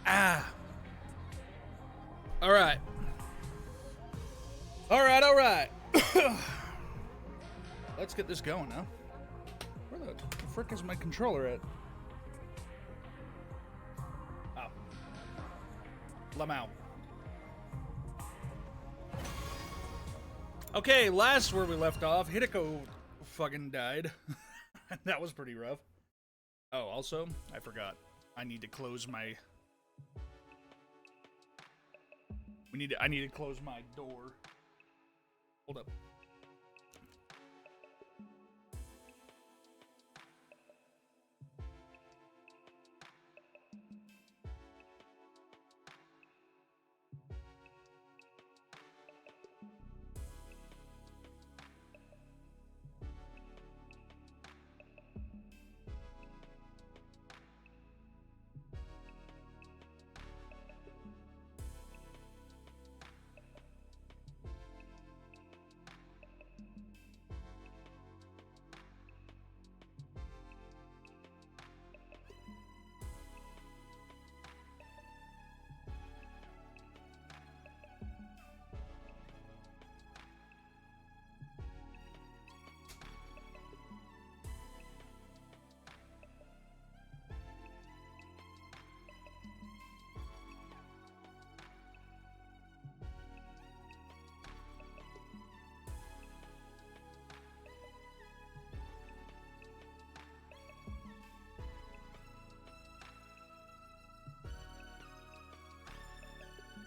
Ah. All right. All right. Let's get this going, huh? Where the frick is my controller at? Oh. Lamau. Okay, last where we left off, Hideko fucking died. That was pretty rough. Oh, also, I forgot. I need to close my... I need to close my door. Hold up.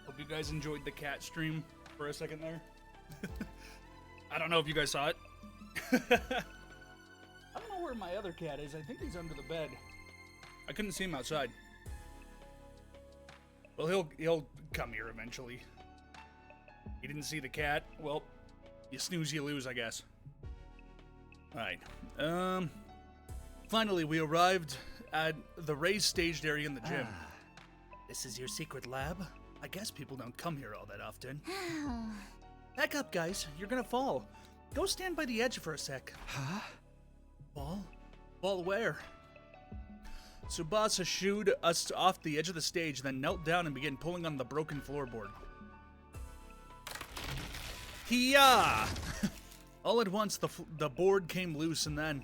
Hope you guys enjoyed the cat stream for a second there. I don't know if you guys saw it. I don't know where my other cat is. I think he's under the bed. I couldn't see him outside. Well, he'll come here eventually. You didn't see the cat? Well, you snooze, you lose, I guess. Alright. Finally, we arrived at the raised staged area in the gym. This is your secret lab? I guess people don't come here all that often. Back up, guys. You're gonna fall. Go stand by the edge for a sec. Huh? Fall? Fall where? Tsubasa shooed us off the edge of the stage, then knelt down and began pulling on the broken floorboard. Hiya! All at once, the board came loose, and then...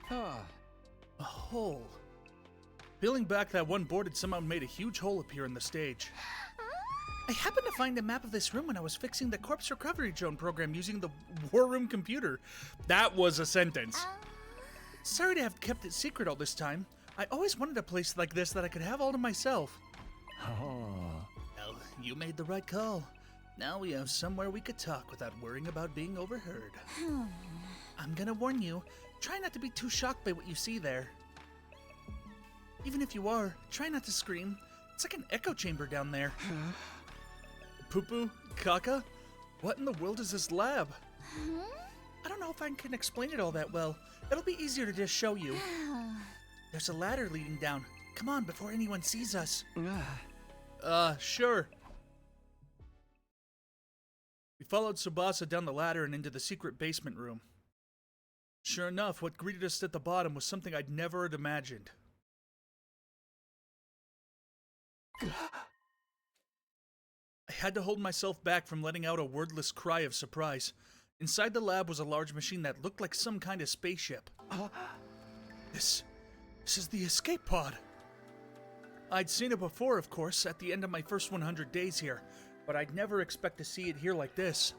Huh. a hole. Peeling back that one board had somehow made a huge hole appear in the stage. I happened to find a map of this room when I was fixing the corpse recovery drone program using the war room computer. That was a sentence. Sorry to have kept it secret all this time. I always wanted a place like this that I could have all to myself. Oh. Well, you made the right call. Now we have somewhere we could talk without worrying about being overheard. I'm gonna warn you, try not to be too shocked by what you see there. Even if you are, try not to scream. It's like an echo chamber down there. Poo-poo? Caca? What in the world is this lab? I don't know if I can explain it all that well. It'll be easier to just show you. There's a ladder leading down. Come on, before anyone sees us. Sure. We followed Tsubasa down the ladder and into the secret basement room. Sure enough, what greeted us at the bottom was something I'd never had imagined. I had to hold myself back from letting out a wordless cry of surprise. Inside the lab was a large machine that looked like some kind of spaceship. This is the escape pod. I'd seen it before, of course, at the end of my first 100 days here, but I'd never expect to see it here like this.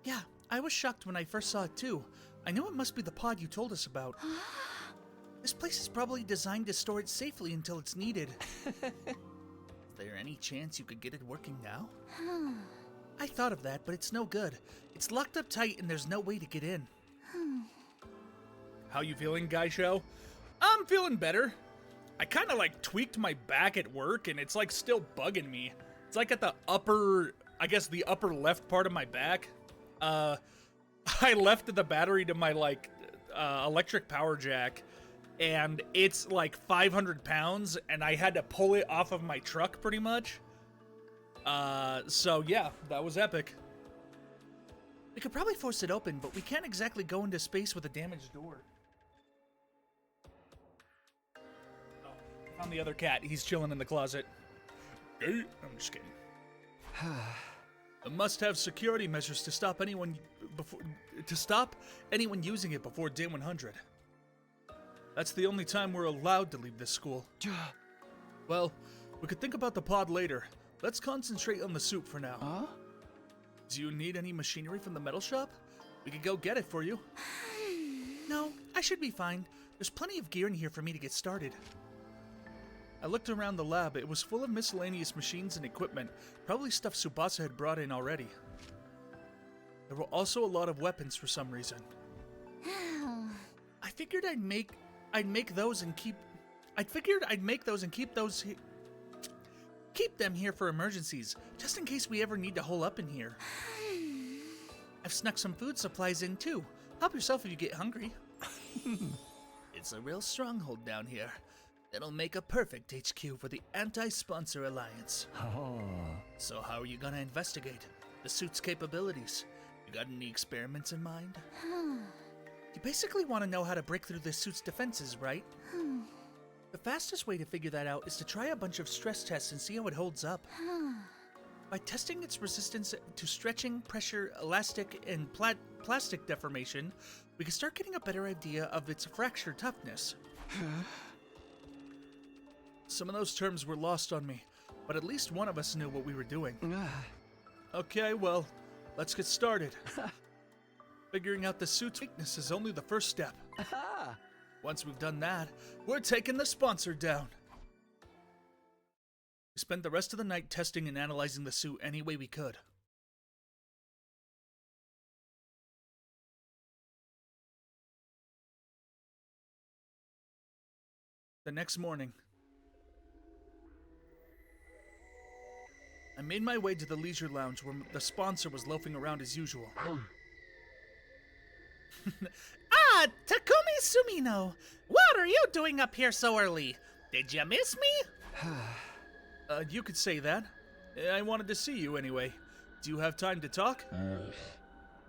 Yeah, I was shocked when I first saw it too. I knew it must be the pod you told us about. This place is probably designed to store it safely until it's needed. Is there any chance you could get it working now? I thought of that, but it's no good. It's locked up tight and there's no way to get in. How you feeling, Gaisho? I'm feeling better. I kind of like tweaked my back at work and it's like still bugging me. It's like at the upper, I guess the upper left part of my back. I left the battery to my like electric power jack and it's like 500 pounds, and I had to pull it off of my truck pretty much. So yeah, that was epic. We could probably force it open, but we can't exactly go into space with a damaged door. Oh, found the other cat. He's chilling in the closet. I'm just kidding. Must have security measures to stop anyone using it before day 100. That's the only time we're allowed to leave this school. Well, we could think about the pod later. Let's concentrate on the soup for now. Huh? Do you need any machinery from the metal shop? We could go get it for you. No, I should be fine. There's plenty of gear in here for me to get started. I looked around the lab. It was full of miscellaneous machines and equipment, probably stuff Tsubasa had brought in already. There were also a lot of weapons for some reason. I figured I'd make those and keep them here for emergencies, just in case we ever need to hole up in here. I've snuck some food supplies in too. Help yourself if you get hungry. It's a real stronghold down here. It'll make a perfect HQ for the Anti-Sponsor Alliance. Oh. So how are you gonna investigate the suit's capabilities? You got any experiments in mind? You basically want to know how to break through this suit's defenses, right? The fastest way to figure that out is to try a bunch of stress tests and see how it holds up. By testing its resistance to stretching, pressure, elastic, and plastic deformation, we can start getting a better idea of its fracture toughness. Some of those terms were lost on me, but at least one of us knew what we were doing. Okay, well, let's get started. Figuring out the suit's weakness is only the first step. Once we've done that, we're taking the sponsor down. We spent the rest of the night testing and analyzing the suit any way we could. The next morning, I made my way to the leisure lounge where the sponsor was loafing around as usual. Takumi Sumino! What are you doing up here so early? Did you miss me? You could say that. I wanted to see you anyway. Do you have time to talk?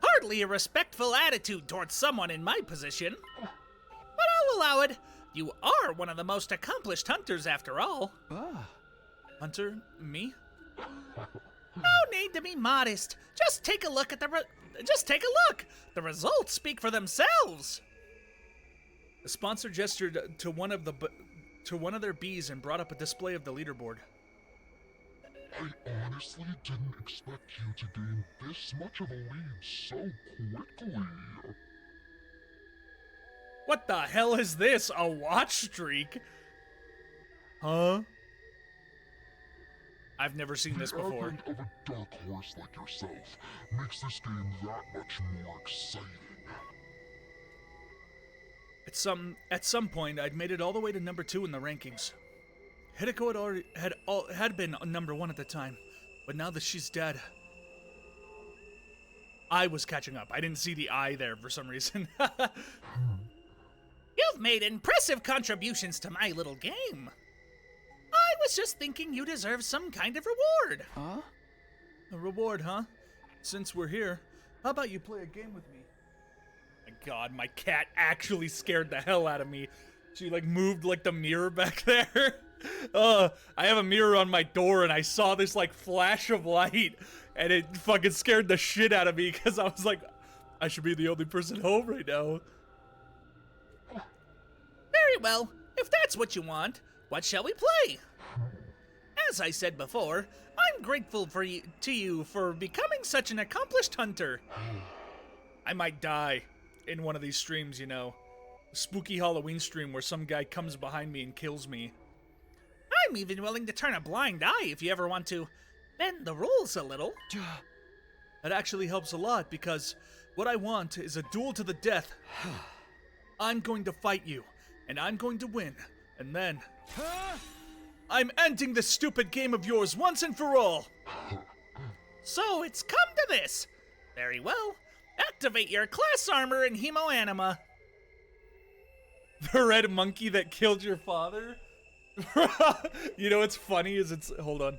Hardly a respectful attitude towards someone in my position. But I'll allow it. You are one of the most accomplished hunters after all. Hunter? Me? No need to be modest. Just take a look at the The results speak for themselves. The sponsor gestured to one of their bees and brought up a display of the leaderboard. I honestly didn't expect you to gain this much of a lead so quickly. What the hell is this? A watch streak? Huh? I've never seen this before. The advent of a dark horse like yourself makes this game that much more exciting. At some point, I'd made it all the way to number 2 in the rankings. Hideko had been number 1 at the time, but now that she's dead, I was catching up. I didn't see the I there for some reason. You've made impressive contributions to my little game. I was just thinking you deserve some kind of reward. Huh? A reward, huh? Since we're here, how about you play a game with me? My God, my cat actually scared the hell out of me. She moved the mirror back there. I have a mirror on my door and I saw this flash of light and it fucking scared the shit out of me because I was like, I should be the only person home right now. Very well. If that's what you want, what shall we play? As I said before, I'm grateful to you for becoming such an accomplished hunter. I might die in one of these streams, A spooky Halloween stream where some guy comes behind me and kills me. I'm even willing to turn a blind eye if you ever want to bend the rules a little. That actually helps a lot because what I want is a duel to the death. I'm going to fight you, and I'm going to win, and then I'm ending this stupid game of yours once and for all. So it's come to this. Very well. Activate your class armor in Hemo Anima. The red monkey that killed your father? You know what's funny is it's... Hold on.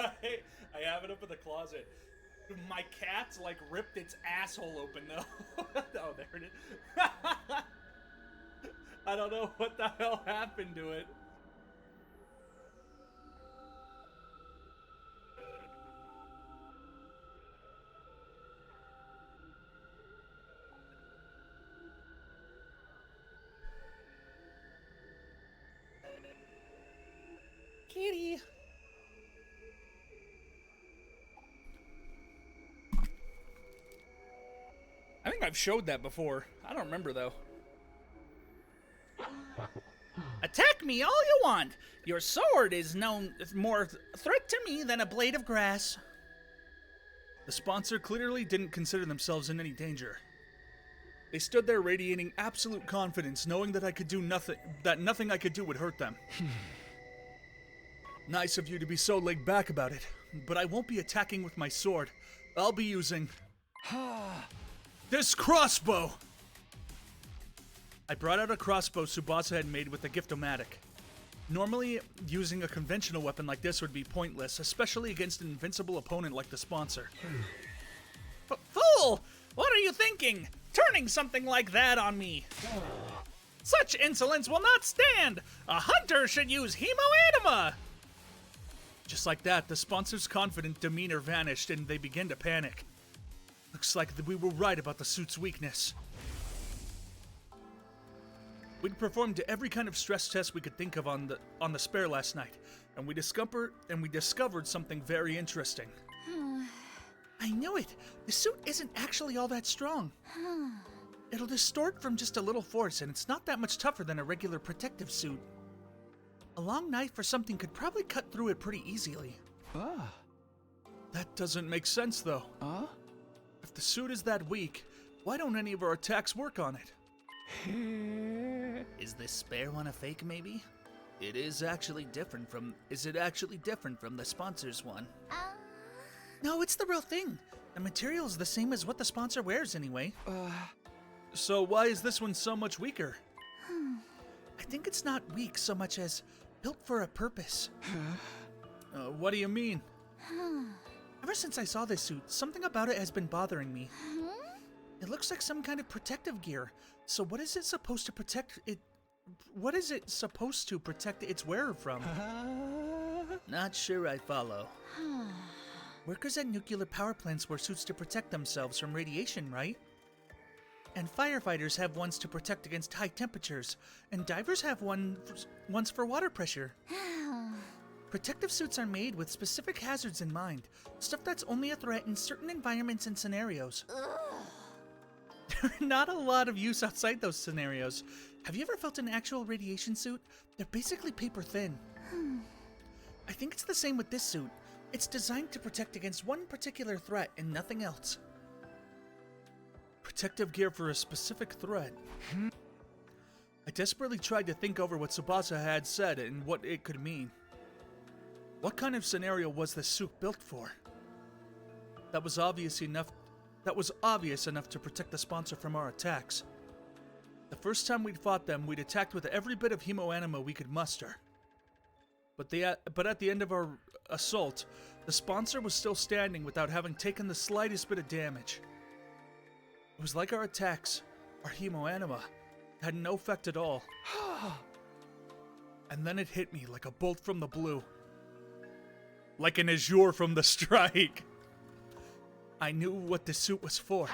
I have it up in the closet. My cat, like, ripped its asshole open, though. Oh, there it is. I don't know what the hell happened to it. Kitty. I think I've showed that before. I don't remember, though. Attack me all you want. Your sword is no more threat to me than a blade of grass. The sponsor clearly didn't consider themselves in any danger. They stood there radiating absolute confidence, knowing that I could do nothing, that nothing I could do would hurt them. Nice of you to be so laid back about it, but I won't be attacking with my sword. I'll be using this crossbow. I brought out a crossbow Tsubasa had made with the Gift-O-Matic. Normally, using a conventional weapon like this would be pointless, especially against an invincible opponent like the sponsor. Fool! What are you thinking? Turning something like that on me? Such insolence will not stand! A hunter should use Hemo-Anima! Just like that, the sponsor's confident demeanor vanished and they began to panic. Looks like we were right about the suit's weakness. We'd performed every kind of stress test we could think of on the spare last night, and we discovered something very interesting. I knew it! The suit isn't actually all that strong. It'll distort from just a little force, and it's not that much tougher than a regular protective suit. A long knife or something could probably cut through it pretty easily. That doesn't make sense, though. If the suit is that weak, why don't any of our attacks work on it? Is this spare one a fake, maybe? Is it actually different from the sponsor's one? No, it's the real thing. The material is the same as what the sponsor wears anyway. So why is this one so much weaker? I think it's not weak so much as built for a purpose. What do you mean? Ever since I saw this suit, something about it has been bothering me. It looks like some kind of protective gear. So what is it supposed to protect it? What is it supposed to protect its wearer from? Not sure I follow. Workers at nuclear power plants wear suits to protect themselves from radiation, right? And firefighters have ones to protect against high temperatures, and divers have ones for water pressure. Protective suits are made with specific hazards in mind, stuff that's only a threat in certain environments and scenarios. There are not a lot of use outside those scenarios. Have you ever felt an actual radiation suit? They're basically paper thin. I think it's the same with this suit. It's designed to protect against one particular threat and nothing else. Protective gear for a specific threat. I desperately tried to think over what Tsubasa had said and what it could mean. What kind of scenario was this suit built for? That was obvious enough to protect the sponsor from our attacks. The first time we'd fought them, we'd attacked with every bit of Hemo-Anima we could muster. But at the end of our assault, the sponsor was still standing without having taken the slightest bit of damage. It was like our attacks, our Hemo-Anima, had no effect at all. And then it hit me like a bolt from the blue. Like an azure from the strike. I knew what the suit was for.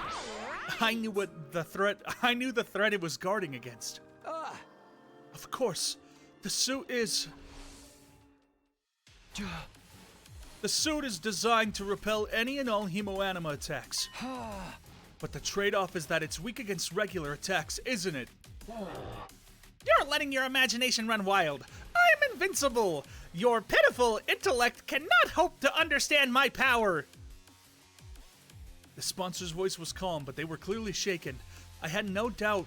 I knew the threat it was guarding against. Of course, the suit is designed to repel any and all Hemo-Anima attacks. But the trade-off is that it's weak against regular attacks, isn't it? You're letting your imagination run wild. I'm invincible. Your pitiful intellect cannot hope to understand my power. The sponsor's voice was calm, but they were clearly shaken. I had no doubt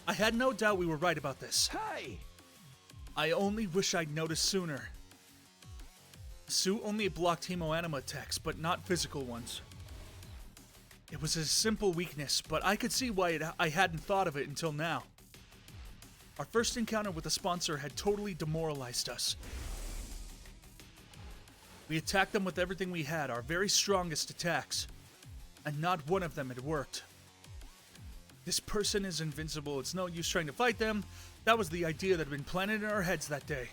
we were right about this. Hey! I only wish I'd noticed sooner. The suit only blocked hemoanima attacks, but not physical ones. It was a simple weakness, but I could see why I hadn't thought of it until now. Our first encounter with the sponsor had totally demoralized us. We attacked them with everything we had, our very strongest attacks, and not one of them had worked. This person is invincible, it's no use trying to fight them. That was the idea that had been planted in our heads that day.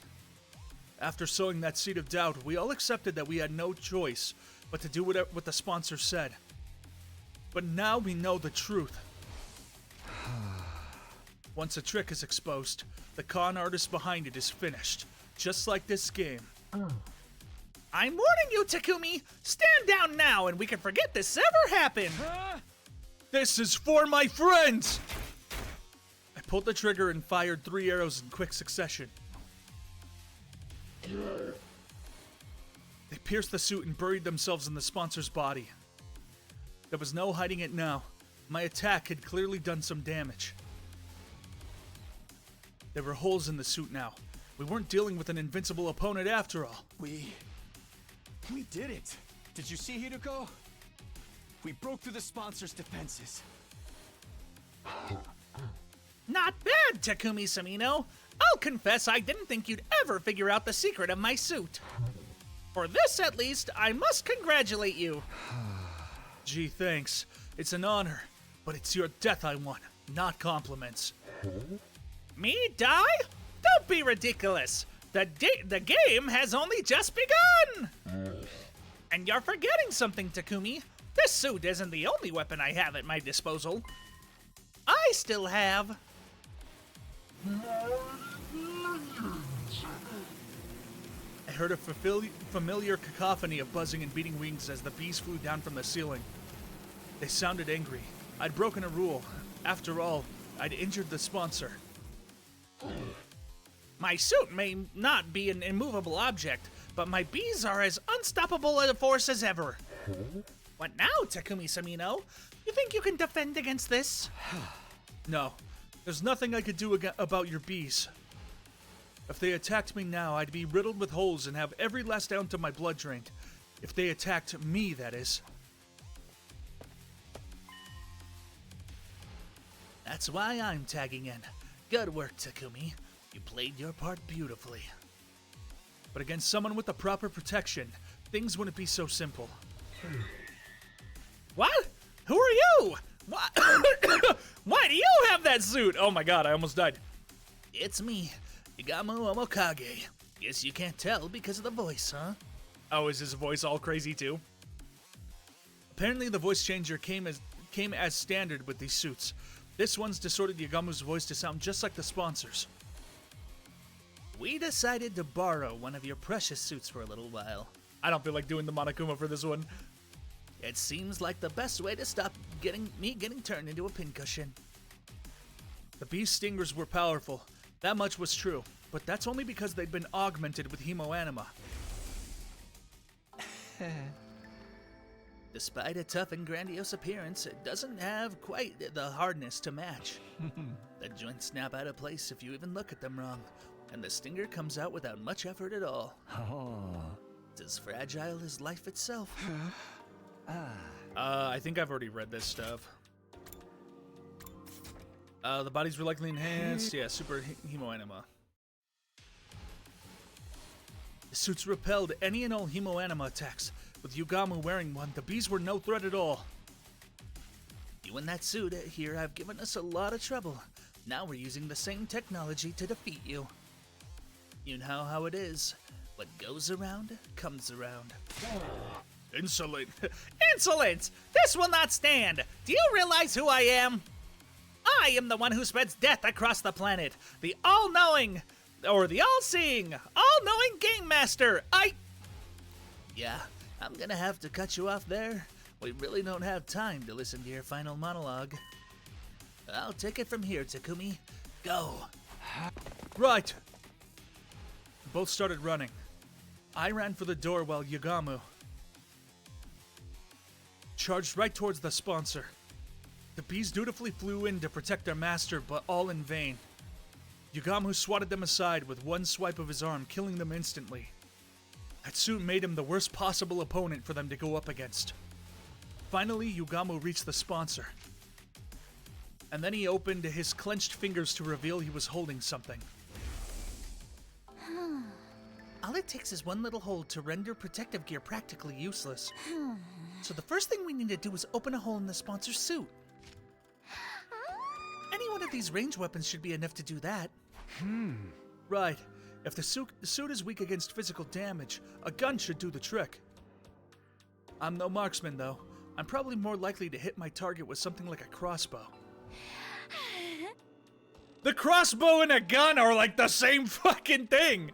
After sowing that seed of doubt, we all accepted that we had no choice but to do what the sponsor said. But now we know the truth. Once a trick is exposed, the con artist behind it is finished, just like this game. I'm warning you, Takumi! Stand down now and we can forget this ever happened! This is for my friends! I pulled the trigger and fired 3 arrows in quick succession. They pierced the suit and buried themselves in the sponsor's body. There was no hiding it now. My attack had clearly done some damage. There were holes in the suit now. We weren't dealing with an invincible opponent after all. We did it. Did you see, Hideko? We broke through the sponsor's defenses. Not bad, Takumi Samino! I'll confess I didn't think you'd ever figure out the secret of my suit. For this, at least, I must congratulate you. Gee, thanks. It's an honor. But it's your death I want, not compliments. Me die? Don't be ridiculous. The game has only just begun! And you're forgetting something, Takumi. This suit isn't the only weapon I have at my disposal. I still have... I heard a familiar cacophony of buzzing and beating wings as the bees flew down from the ceiling. They sounded angry. I'd broken a rule. After all, I'd injured the sponsor. My suit may not be an immovable object, but my bees are as unstoppable a force as ever. What now, Takumi Samino? You think you can defend against this? No, there's nothing I could do about your bees. If they attacked me now, I'd be riddled with holes and have every last ounce of my blood drained. If they attacked me, that is. That's why I'm tagging in. Good work, Takumi. You played your part beautifully. But against someone with the proper protection, things wouldn't be so simple. What? Who are you? Why, why do you have that suit? Oh my god, I almost died. It's me, Igamu Omokage. Guess you can't tell because of the voice, huh? Oh, is his voice all crazy too? Apparently the voice changer came as standard with these suits. This one's distorted Yagamu's voice to sound just like the sponsors. We decided to borrow one of your precious suits for a little while. I don't feel like doing the Monokuma for this one. It seems like the best way to stop me getting turned into a pincushion. The bee stingers were powerful. That much was true. But that's only because they'd been augmented with hemoanima. Despite a tough and grandiose appearance, it doesn't have quite the hardness to match. The joints snap out of place if you even look at them wrong, and the stinger comes out without much effort at all. Oh. It's as fragile as life itself. I think I've already read this stuff. The bodies were likely enhanced. Yeah, super hemoanima. The suits repelled any and all hemoanima attacks. With Yugamu wearing one, the bees were no threat at all. You and that suit here have given us a lot of trouble. Now we're using the same technology to defeat you. You know how it is. What goes around, comes around. Insolent. Insolence! This will not stand! Do you realize who I am? I am the one who spreads death across the planet. The all-knowing, or the all-seeing, all-knowing Game Master. Yeah, I'm gonna have to cut you off there. We really don't have time to listen to your final monologue. I'll take it from here, Takumi. Go. Right. Both started running. I ran for the door while Yugamu charged right towards the sponsor. The bees dutifully flew in to protect their master, but all in vain. Yugamu swatted them aside with one swipe of his arm, killing them instantly. That suit made him the worst possible opponent for them to go up against. Finally, Yugamu reached the sponsor. And then he opened his clenched fingers to reveal he was holding something. All it takes is one little hole to render protective gear practically useless. So the first thing we need to do is open a hole in the sponsor's suit. Any one of these range weapons should be enough to do that. Right. If the suit is weak against physical damage, a gun should do the trick. I'm no marksman, though. I'm probably more likely to hit my target with something like a crossbow. The crossbow and a gun are like the same fucking thing!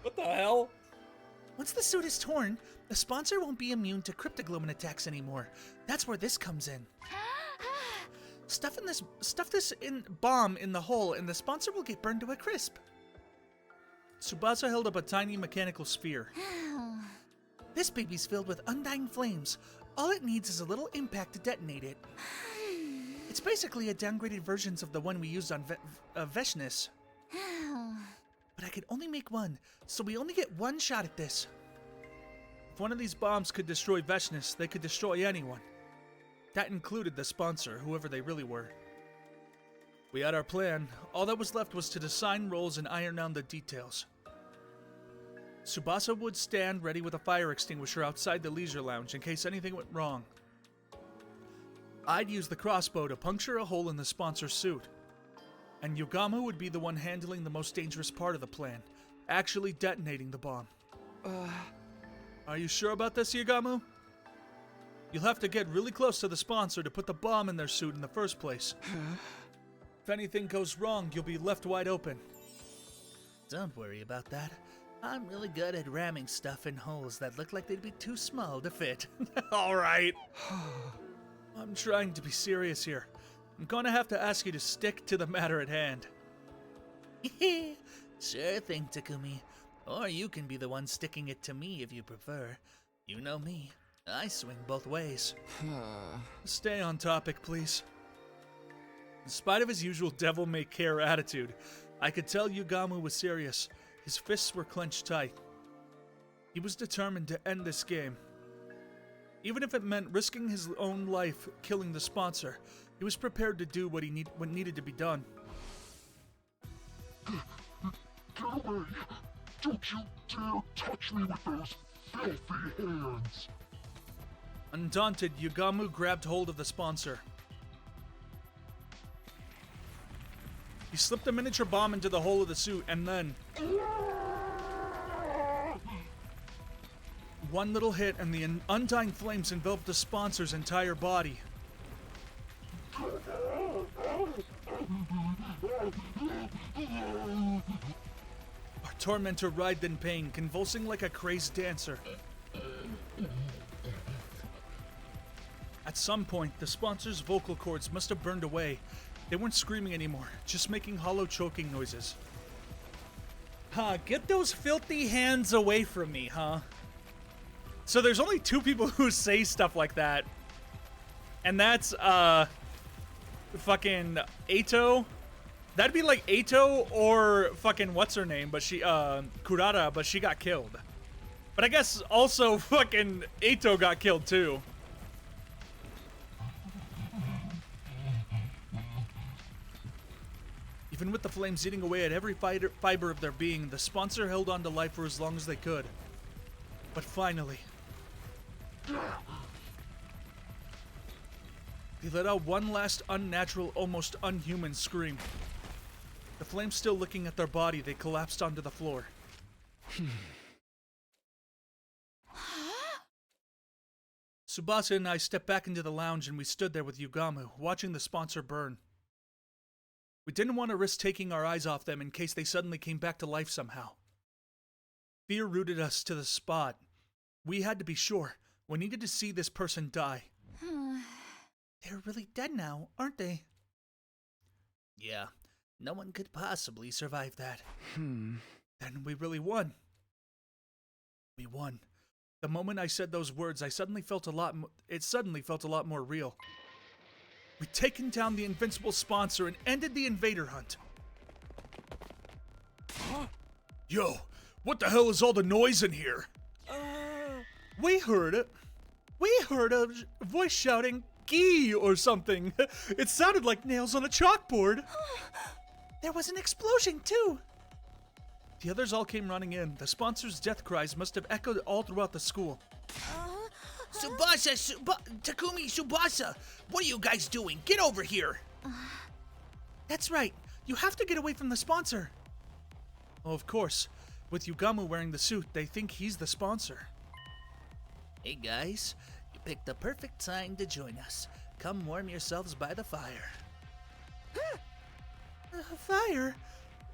What the hell? Once the suit is torn, the sponsor won't be immune to cryptoglomin attacks anymore. That's where this comes in. Stuff this bomb in the hole, and the sponsor will get burned to a crisp. Tsubasa held up a tiny mechanical sphere. This baby's filled with undying flames. All it needs is a little impact to detonate it. It's basically a downgraded version of the one we used on Veshness. But I could only make one, so we only get one shot at this. If one of these bombs could destroy Veshness, they could destroy anyone. That included the sponsor, whoever they really were. We had our plan. All that was left was to assign roles and iron out the details. Tsubasa would stand ready with a fire extinguisher outside the leisure lounge in case anything went wrong. I'd use the crossbow to puncture a hole in the sponsor's suit. And Yugamu would be the one handling the most dangerous part of the plan, actually detonating the bomb. Are you sure about this, Yugamu? You'll have to get really close to the sponsor to put the bomb in their suit in the first place. If anything goes wrong, you'll be left wide open. Don't worry about that. I'm really good at ramming stuff in holes that look like they'd be too small to fit. Alright. I'm trying to be serious here. I'm gonna have to ask you to stick to the matter at hand. Sure thing, Takumi. Or you can be the one sticking it to me if you prefer. You know me. I swing both ways. Stay on topic, please. In spite of his usual devil-may-care attitude, I could tell Yugamu was serious. His fists were clenched tight. He was determined to end this game. Even if it meant risking his own life killing the sponsor, he was prepared to do what needed to be done. Get away! Don't you dare touch me with those filthy hands! Undaunted, Yugamu grabbed hold of the sponsor. He slipped a miniature bomb into the hole of the suit, and then... one little hit, and the undying flames enveloped the sponsor's entire body. Our tormentor writhed in pain, convulsing like a crazed dancer. At some point, the sponsor's vocal cords must have burned away. They weren't screaming anymore, just making hollow choking noises. Huh, get those filthy hands away from me, huh? So there's only two people who say stuff like that. And that's, fucking Eito. That'd be like Eito or fucking what's her name, but she, Kurata, but she got killed. But I guess also fucking Eito got killed too. Even with the flames eating away at every fiber of their being, the sponsor held on to life for as long as they could. But finally... they let out one last unnatural, almost unhuman scream. The flames still licking at their body, they collapsed onto the floor. Tsubasa and I stepped back into the lounge and we stood there with Yugamu, watching the sponsor burn. We didn't want to risk taking our eyes off them in case they suddenly came back to life somehow. Fear rooted us to the spot. We had to be sure. We needed to see this person die. They're really dead now, aren't they? Yeah, no one could possibly survive that. Then we really won. We won. The moment I said those words, it suddenly felt a lot more real. we'd taken down the invincible sponsor and ended the invader hunt. Yo, what the hell is all the noise in here? We heard a voice shouting, "Gee," or something. It sounded like nails on a chalkboard. There was an explosion, too. The others all came running in. The sponsor's death cries must have echoed all throughout the school. Takumi, Tsubasa, what are you guys doing? Get over here. That's right. You have to get away from the sponsor. Oh, of course. With Yugamu wearing the suit, they think he's the sponsor. Hey guys, you picked the perfect time to join us. Come warm yourselves by the fire. Fire?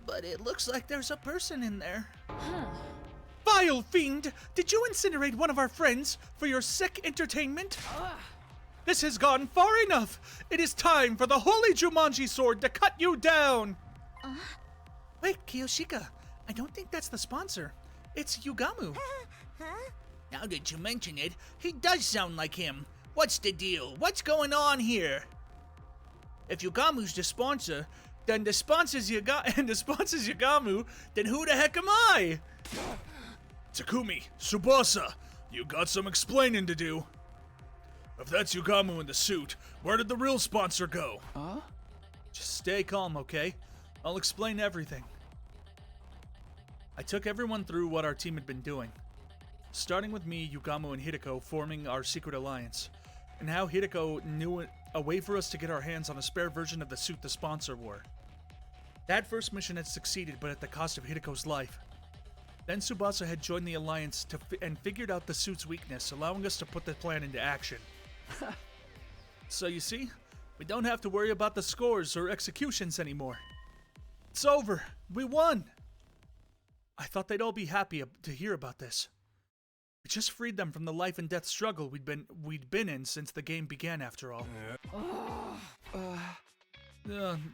But it looks like there's a person in there. Vile fiend! Did you incinerate one of our friends for your sick entertainment? This has gone far enough! It is time for the Holy Jumanji Sword to cut you down! Wait, Kiyoshika. I don't think that's the sponsor. It's Yugamu. Now that you mention it, he does sound like him. What's the deal? What's going on here? If Yugamu's the sponsor, then the sponsor's Yugamu, then who the heck am I? Takumi, Tsubasa, you got some explaining to do. If that's Yugamu in the suit, where did the real sponsor go? Just stay calm, okay? I'll explain everything. I took everyone through what our team had been doing. Starting with me, Yugamu, and Hideko forming our secret alliance, and how Hideko knew a way for us to get our hands on a spare version of the suit the sponsor wore. That first mission had succeeded, but at the cost of Hideko's life. Then Tsubasa had joined the alliance and figured out the suit's weakness, allowing us to put the plan into action. So you see, we don't have to worry about the scores or executions anymore. It's over. We won. I thought they'd all be happy to hear about this. We just freed them from the life and death struggle we'd been in since the game began, after all.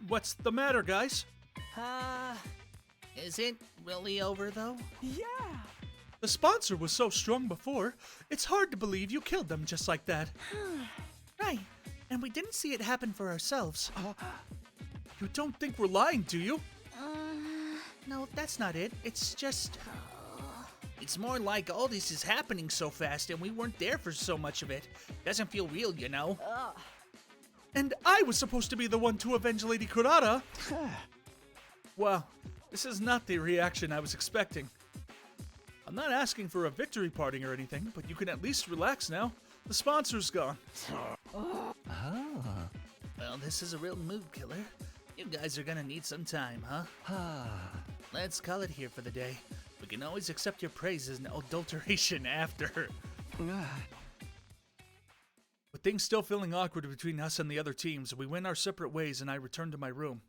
What's the matter, guys? Is it really over though? The sponsor was so strong before, it's hard to believe you killed them just like that. Right, and we didn't see it happen for ourselves. You don't think we're lying, do you? No, that's not it. It's just... It's more like all this is happening so fast and we weren't there for so much of it. Doesn't feel real, you know? And I was supposed to be the one to avenge Lady Kurata. Well, this is not the reaction I was expecting. I'm not asking for a victory party or anything, but you can at least relax now. The sponsor's gone. Well, this is a real mood killer. You guys are gonna need some time, huh? Let's call it here for the day. We can always accept your praises and adulteration after. With things still feeling awkward between us and the other teams, we went our separate ways and I returned to my room.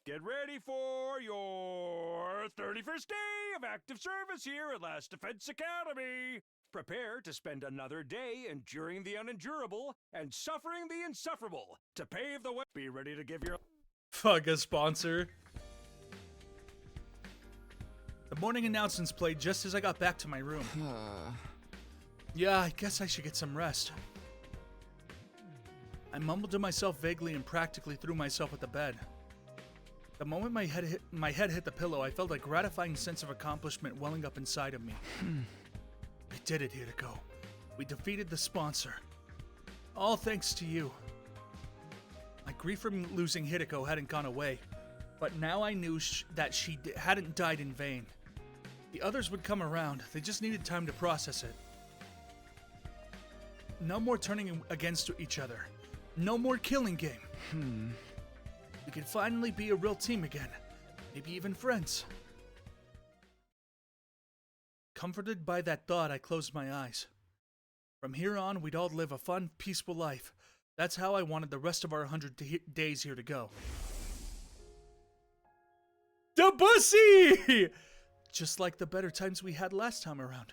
Get ready for your 31st day of active service here at Last Defense Academy. Prepare to spend another day enduring the unendurable and suffering the insufferable to pave the way. Be ready to give your... Fuck a sponsor. The morning announcements played just as I got back to my room. Yeah, I guess I should get some rest. I mumbled to myself vaguely and practically threw myself at the bed. The moment my head hit the pillow, I felt a gratifying sense of accomplishment welling up inside of me. We did it, Hideko. We defeated the sponsor. All thanks to you. My grief from losing Hideko hadn't gone away, but now I knew that she hadn't died in vain. The others would come around, they just needed time to process it. No more turning against each other. No more killing game. We could finally be a real team again. Maybe even friends. Comforted by that thought, I closed my eyes. From here on, we'd all live a fun, peaceful life. That's how I wanted the rest of our 100 days here to go. The bussy! Just like the better times we had last time around.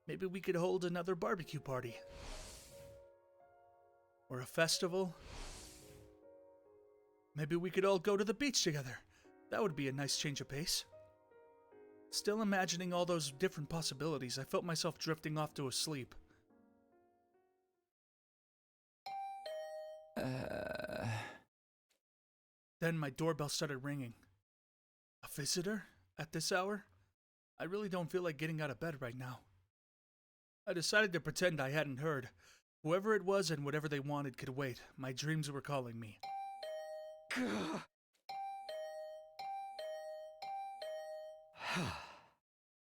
Maybe we could hold another barbecue party. Or a festival. Maybe we could all go to the beach together. That would be a nice change of pace. Still imagining all those different possibilities, I felt myself drifting off to a sleep. Then my doorbell started ringing. A visitor? At this hour? I really don't feel like getting out of bed right now. I decided to pretend I hadn't heard. Whoever it was and whatever they wanted could wait. My dreams were calling me.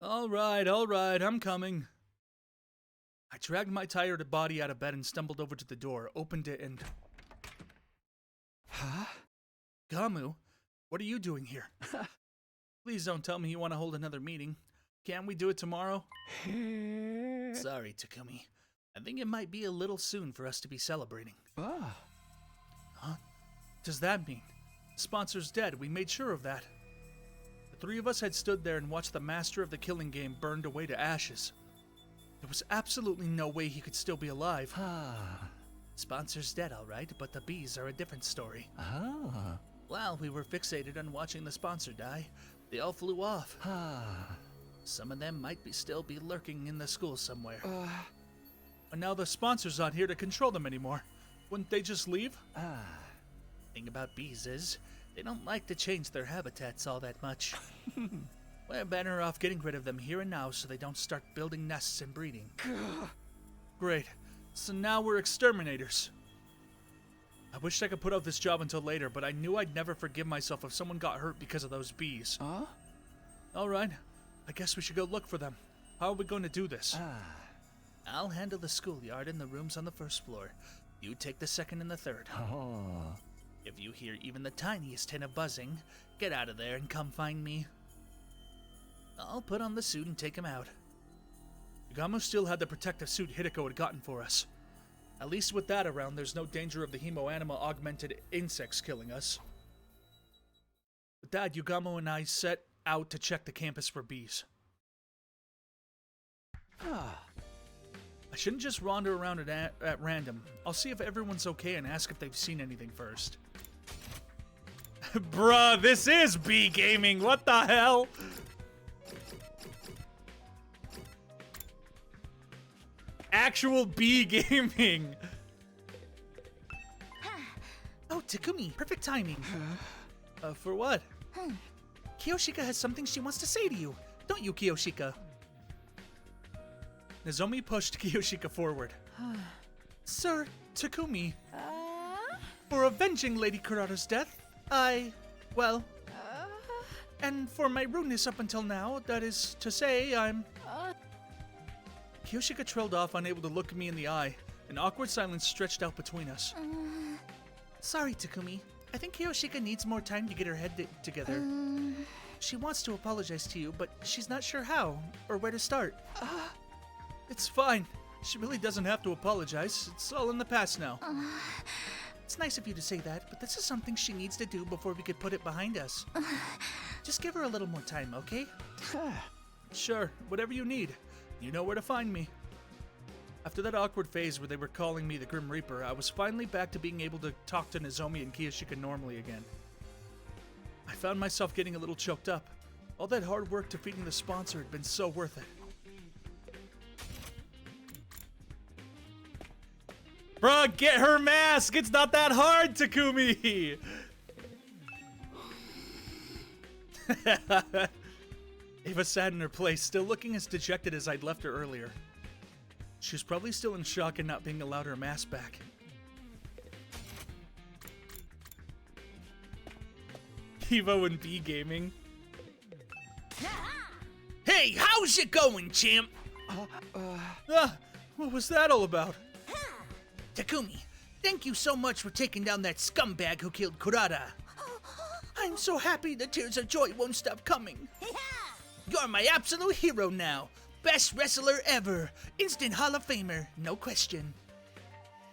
All right, I'm coming. I dragged my tired body out of bed and stumbled over to the door, opened it, and... Huh? Gamu, what are you doing here? Please don't tell me you want to hold another meeting. Can't we do it tomorrow? Sorry, Takumi. I think it might be a little soon for us to be celebrating. Huh? Does that mean? The sponsor's dead. We made sure of that. The three of us had stood there and watched the master of the killing game burned away to ashes. There was absolutely no way he could still be alive. Sponsor's dead, all right, but the bees are a different story. While we were fixated on watching the sponsor die, they all flew off. Some of them might still be lurking in the school somewhere. And now the sponsor's not here to control them anymore. Wouldn't they just leave? Thing about bees is, they don't like to change their habitats all that much. We're better off getting rid of them here and now so they don't start building nests and breeding. Great. So now we're exterminators. I wished I could put off this job until later, but I knew I'd never forgive myself if someone got hurt because of those bees. All right. I guess we should go look for them. How are we going to do this? I'll handle the schoolyard and the rooms on the first floor. You take the second and the third. If you hear even the tiniest hint of buzzing, get out of there and come find me. I'll put on the suit and take him out. Gamu still had the protective suit Hideko had gotten for us. At least with that around, there's no danger of the Hemoanima augmented insects killing us. With that, Yugamo and I set out to check the campus for bees. I shouldn't just wander around at random. I'll see if everyone's okay and ask if they've seen anything first. Bruh, this is bee gaming. What the hell? Actual bee gaming. Oh, Takumi, perfect timing. For what? Kiyoshika has something she wants to say to you. Don't you, Kiyoshika? Nozomi pushed Kiyoshika forward. Sir, Takumi. For avenging Lady Kurata's death, and for my rudeness up until now, that is to say, I'm... Kiyoshika trailed off, unable to look me in the eye. An awkward silence stretched out between us. Sorry, Takumi. I think Kiyoshika needs more time to get her head together. She wants to apologize to you, but she's not sure how, or where to start. It's fine. She really doesn't have to apologize. It's all in the past now. It's nice of you to say that, but this is something she needs to do before we could put it behind us. Just give her a little more time, okay? Sure, whatever you need. You know where to find me. After that awkward phase where they were calling me the Grim Reaper, I was finally back to being able to talk to Nozomi and Kiyoshika normally again. I found myself getting a little choked up. All that hard work defeating the sponsor had been so worth it. Bruh, get her mask! It's not that hard, Takumi! Ava sat in her place, still looking as dejected as I'd left her earlier. She was probably still in shock at not being allowed her mask back. Evo and B gaming. Hey, how's it going, champ? What was that all about? Takumi, thank you so much for taking down that scumbag who killed Kurata. I'm so happy the tears of joy won't stop coming. You're my absolute hero now. Best wrestler ever. Instant Hall of Famer, no question.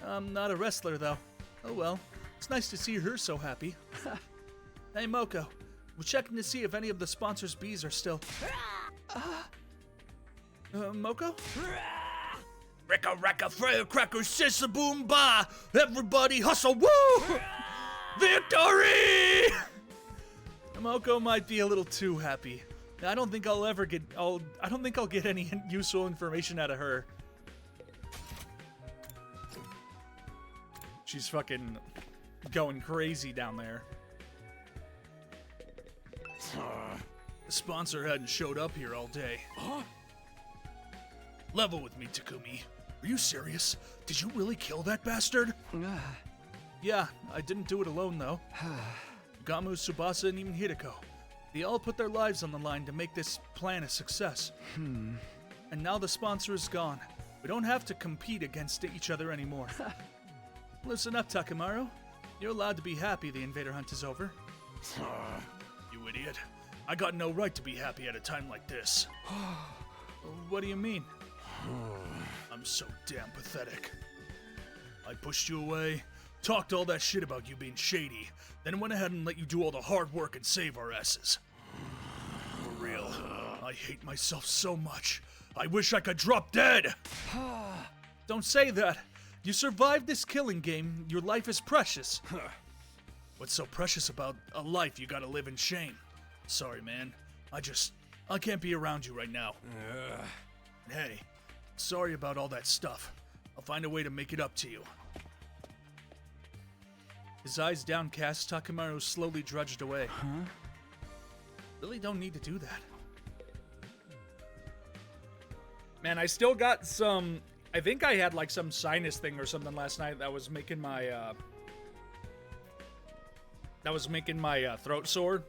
I'm not a wrestler, though. Oh well, it's nice to see her so happy. Hey, Moko. We're checking to see if any of the sponsors' bees are still... Moko? Recka recka firecracker sissa boom ba! Everybody hustle, woo! Victory! Moko might be a little too happy. I don't think I don't think I'll get any useful information out of her. She's fucking going crazy down there. The sponsor hadn't showed up here all day. Huh? Level with me, Takumi. Are you serious? Did you really kill that bastard? Yeah, I didn't do it alone, though. Gamu, Tsubasa, and even Hideko. They all put their lives on the line to make this plan a success. And now the sponsor is gone. We don't have to compete against each other anymore. Listen up, Takemaru. You're allowed to be happy the invader hunt is over. You idiot. I got no right to be happy at a time like this. What do you mean? I'm so damn pathetic. I pushed you away, talked all that shit about you being shady, then went ahead and let you do all the hard work and save our asses. For real, I hate myself so much. I wish I could drop dead! Don't say that. You survived this killing game. Your life is precious. What's so precious about a life you gotta live in shame? Sorry, man. I can't be around you right now. Hey, sorry about all that stuff. I'll find a way to make it up to you. His eyes downcast, Takemaru slowly drudged away. Really don't need to do that. Man, I still got some... I think I had like some sinus thing or something last night that was making my throat sore.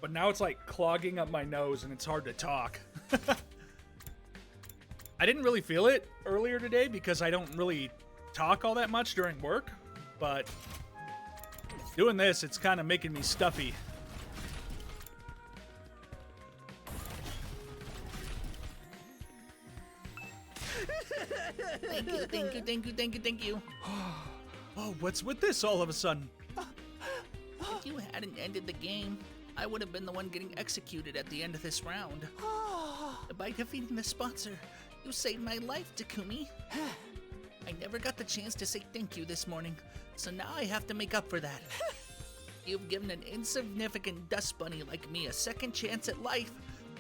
But now it's like clogging up my nose and it's hard to talk. I didn't really feel it earlier today because I don't really talk all that much during work, but doing this, it's kind of making me stuffy. Thank you, thank you, thank you, thank you, thank you. Oh, what's with this all of a sudden? If you hadn't ended the game, I would have been the one getting executed at the end of this round. By defeating the sponsor, you saved my life, Takumi. I never got the chance to say thank you this morning, so now I have to make up for that. You've given an insignificant dust bunny like me a second chance at life.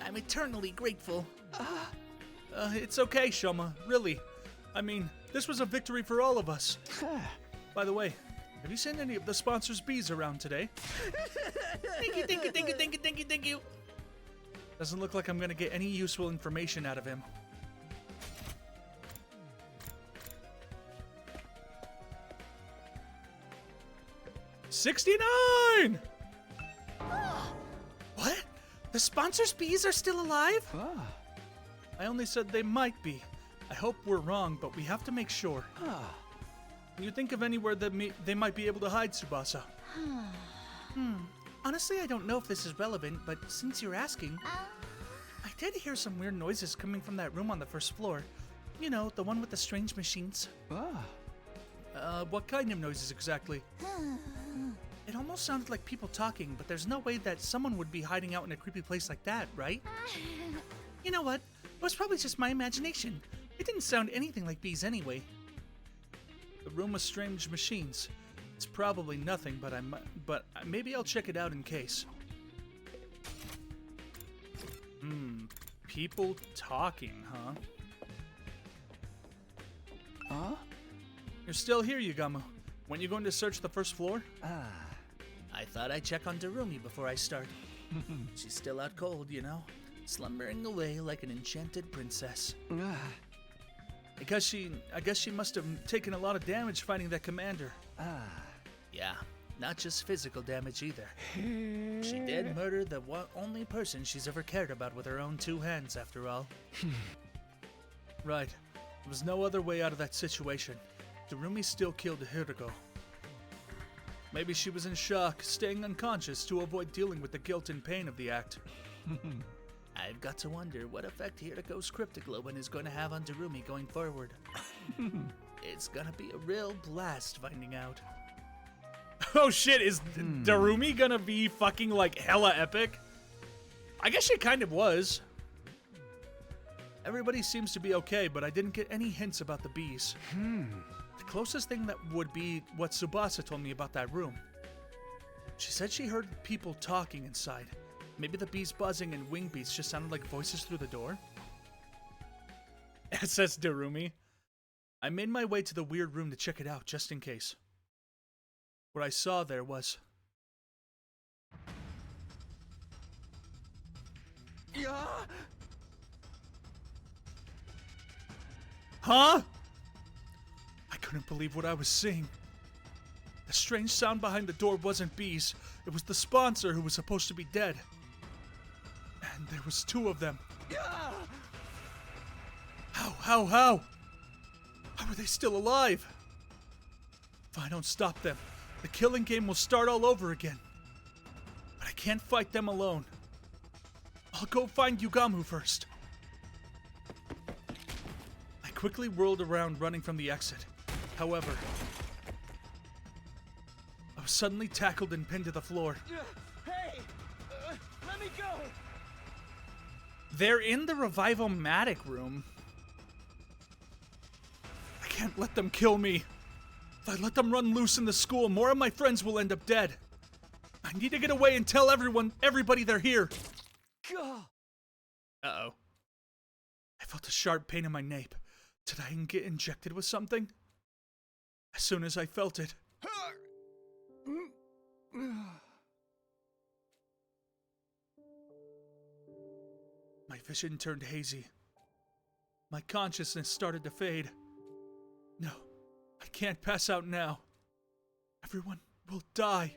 I'm eternally grateful. It's okay, Shoma, really. I mean, this was a victory for all of us. By the way, have you seen any of the sponsor's bees around today? Thank you, thank you, thank you, thank you, thank you, thank you. Doesn't look like I'm gonna get any useful information out of him. $69! What? The sponsor's bees are still alive? I only said they might be. I hope we're wrong, but we have to make sure. Can you think of anywhere that they might be able to hide, Tsubasa? Honestly, I don't know if this is relevant, but since you're asking, I did hear some weird noises coming from that room on the first floor. You know, the one with the strange machines. What kind of noises exactly? It almost sounded like people talking, but there's no way that someone would be hiding out in a creepy place like that, right? You know what? It was probably just my imagination. It didn't sound anything like bees anyway. The room with strange machines. It's probably nothing, but maybe I'll check it out in case. People talking, huh? You're still here, Yugamu. When you going to search the first floor? I thought I'd check on Darumi before I start. She's still out cold, you know, slumbering away like an enchanted princess. I guess she must have taken a lot of damage fighting that commander. Yeah, not just physical damage either. She did murder the only person she's ever cared about with her own two hands, after all. Right. There was no other way out of that situation. Darumi still killed Hideko. Maybe she was in shock, staying unconscious to avoid dealing with the guilt and pain of the act. I've got to wonder what effect Hideko's cryptoglobin is going to have on Darumi going forward. It's gonna be a real blast finding out. Oh shit, is Darumi gonna be fucking like hella epic? I guess she kind of was. Everybody seems to be okay, but I didn't get any hints about the bees. The closest thing that would be what Tsubasa told me about that room. She said she heard people talking inside. Maybe the bees buzzing and wing beats just sounded like voices through the door? SS Darumi. I made my way to the weird room to check it out, just in case. What I saw there was... Huh? I couldn't believe what I was seeing. The strange sound behind the door wasn't bees. It was the sponsor who was supposed to be dead. And there was 2 of them. How? How are they still alive? If I don't stop them, the killing game will start all over again. But I can't fight them alone. I'll go find Yugamu first. I quickly whirled around, running from the exit. However, I was suddenly tackled and pinned to the floor. Hey! Let me go! They're in the Revival-matic room. I can't let them kill me. If I let them run loose in the school, more of my friends will end up dead. I need to get away and tell everybody they're here. Uh-oh. I felt a sharp pain in my nape. Did I get injected with something? As soon as I felt it, my vision turned hazy. My consciousness started to fade. No, I can't pass out now. Everyone will die.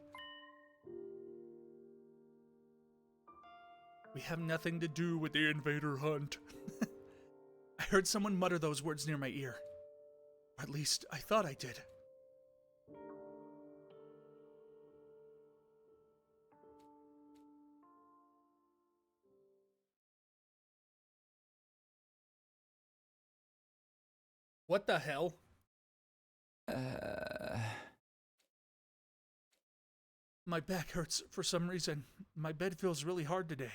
We have nothing to do with the invader hunt. I heard someone mutter those words near my ear. Or at least, I thought I did. What the hell? My back hurts for some reason. My bed feels really hard today.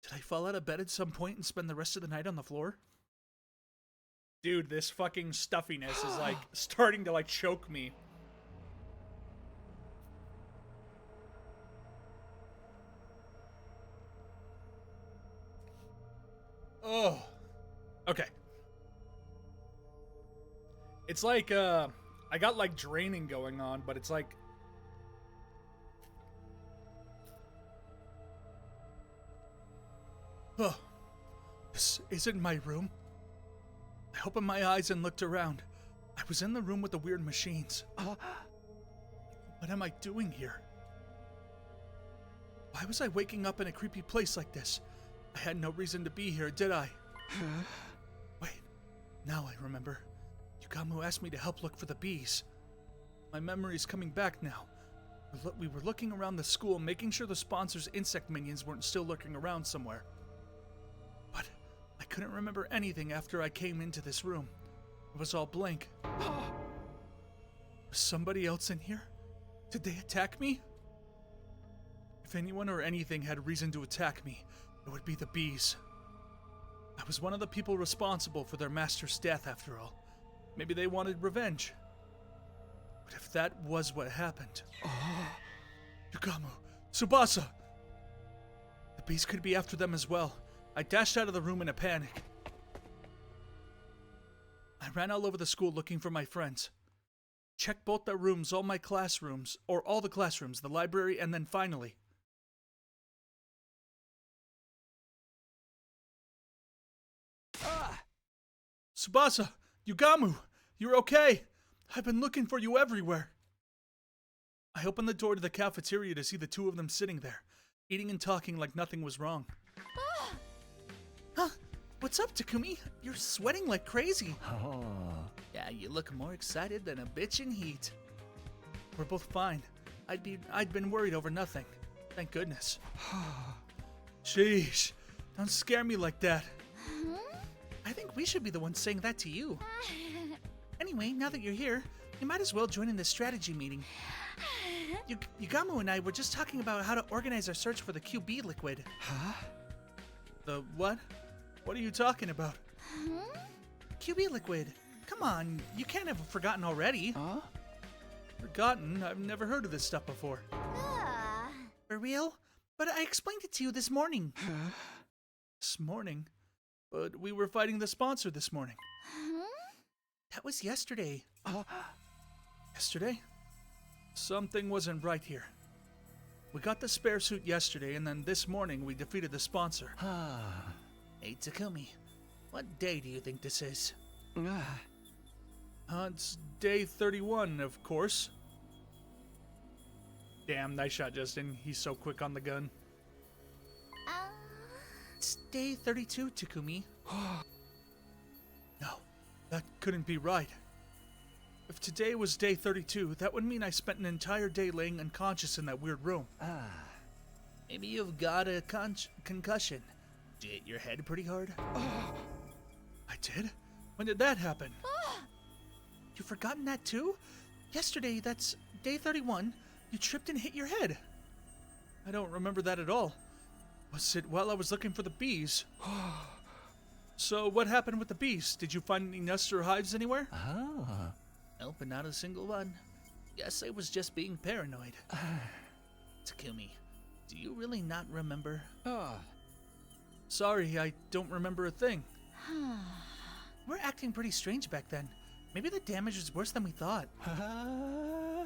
Did I fall out of bed at some point and spend the rest of the night on the floor? Dude, this fucking stuffiness is like starting to like choke me. Oh. Okay. It's like, I got like draining going on, but it's like... Oh, this isn't my room. I opened my eyes and looked around. I was in the room with the weird machines. What am I doing here? Why was I waking up in a creepy place like this? I had no reason to be here, did I? Wait, now I remember. Yugamu asked me to help look for the bees. My memory's coming back now. We were looking around the school, making sure the sponsor's insect minions weren't still lurking around somewhere. But I couldn't remember anything after I came into this room. It was all blank. Was somebody else in here? Did they attack me? If anyone or anything had reason to attack me, it would be the bees. I was one of the people responsible for their master's death, after all. Maybe they wanted revenge. But if that was what happened... Yugamu! Tsubasa! The bees could be after them as well. I dashed out of the room in a panic. I ran all over the school looking for my friends. Checked both their rooms, all my classrooms, or all the classrooms, the library, and then finally... Tsubasa! Yugamu! You're okay! I've been looking for you everywhere! I opened the door to the cafeteria to see the 2 of them sitting there, eating and talking like nothing was wrong. Huh? What's up, Takumi? You're sweating like crazy. Yeah, you look more excited than a bitch in heat. We're both fine. I'd been worried over nothing. Thank goodness. Sheesh. Don't scare me like that. I think we should be the ones saying that to you. Anyway, now that you're here, you might as well join in this strategy meeting. Yugamu and I were just talking about how to organize our search for the QB liquid. Huh? The what? What are you talking about? QB liquid. Come on, you can't have forgotten already. Huh? Forgotten? I've never heard of this stuff before. For real? But I explained it to you this morning. This morning? But we were fighting the sponsor this morning. That was yesterday. Yesterday? Something wasn't right here. We got the spare suit yesterday, and then this morning we defeated the sponsor. Hey, Takumi, what day do you think this is? It's day 31, of course. Damn, nice shot, Justin. He's so quick on the gun. It's day 32, Takumi. No, that couldn't be right. If today was day 32, that would mean I spent an entire day laying unconscious in that weird room. Maybe you've got a concussion. Did you hit your head pretty hard? I did? When did that happen? You've forgotten that too? Yesterday, that's day 31, you tripped and hit your head. I don't remember that at all. Was it while I was looking for the bees? So what happened with the bees? Did you find any nests or hives anywhere? Nope, but not a single one. Guess I was just being paranoid. Takumi, do you really not remember? Sorry, I don't remember a thing. We're acting pretty strange back then. Maybe the damage was worse than we thought.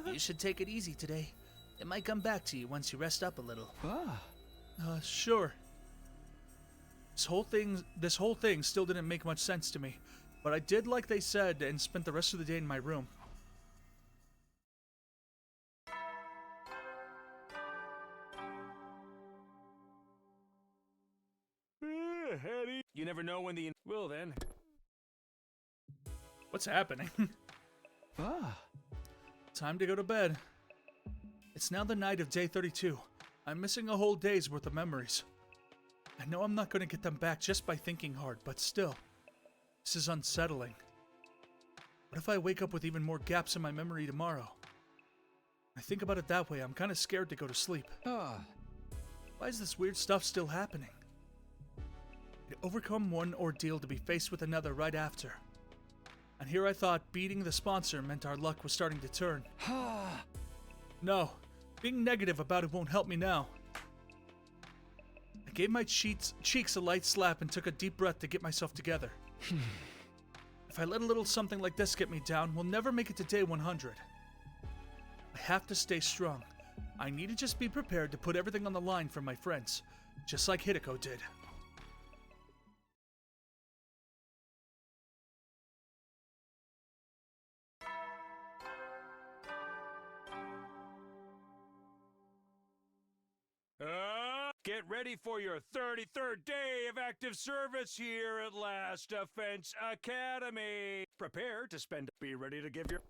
You should take it easy today. It might come back to you once you rest up a little. Sure. This whole thing still didn't make much sense to me, but I did like they said and spent the rest of the day in my room. Eddie, you never know when the... Well then. What's happening? Time to go to bed. It's now the night of day 32. I'm missing a whole day's worth of memories. I know I'm not going to get them back just by thinking hard, but still, this is unsettling. What if I wake up with even more gaps in my memory tomorrow? I think about it that way, I'm kind of scared to go to sleep. Why is this weird stuff still happening? I'd overcome one ordeal to be faced with another right after. And here I thought beating the sponsor meant our luck was starting to turn. No, being negative about it won't help me now. I gave my cheeks a light slap and took a deep breath to get myself together. If I let a little something like this get me down, we'll never make it to day 100. I have to stay strong. I need to just be prepared to put everything on the line for my friends, just like Hideko did. Get ready for your 33rd day of active service here at Last Defense Academy. Prepare to spend... Be ready to give your...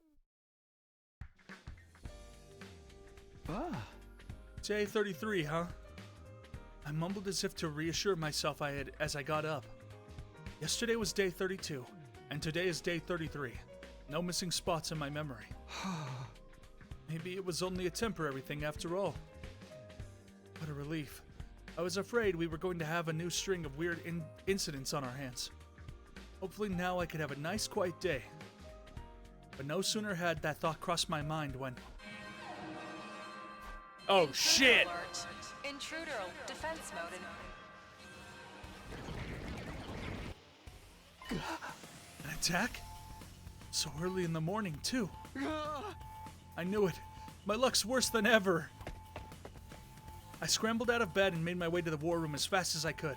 Day 33, huh? I mumbled as if to reassure myself as I got up. Yesterday was day 32, and today is day 33. No missing spots in my memory. Maybe it was only a temporary thing after all. What a relief. I was afraid we were going to have a new string of weird incidents on our hands. Hopefully now I could have a nice quiet day. But no sooner had that thought crossed my mind when... Oh shit! Alert. Intruder defense mode. An attack? So early in the morning, too. I knew it. My luck's worse than ever. I scrambled out of bed and made my way to the war room as fast as I could.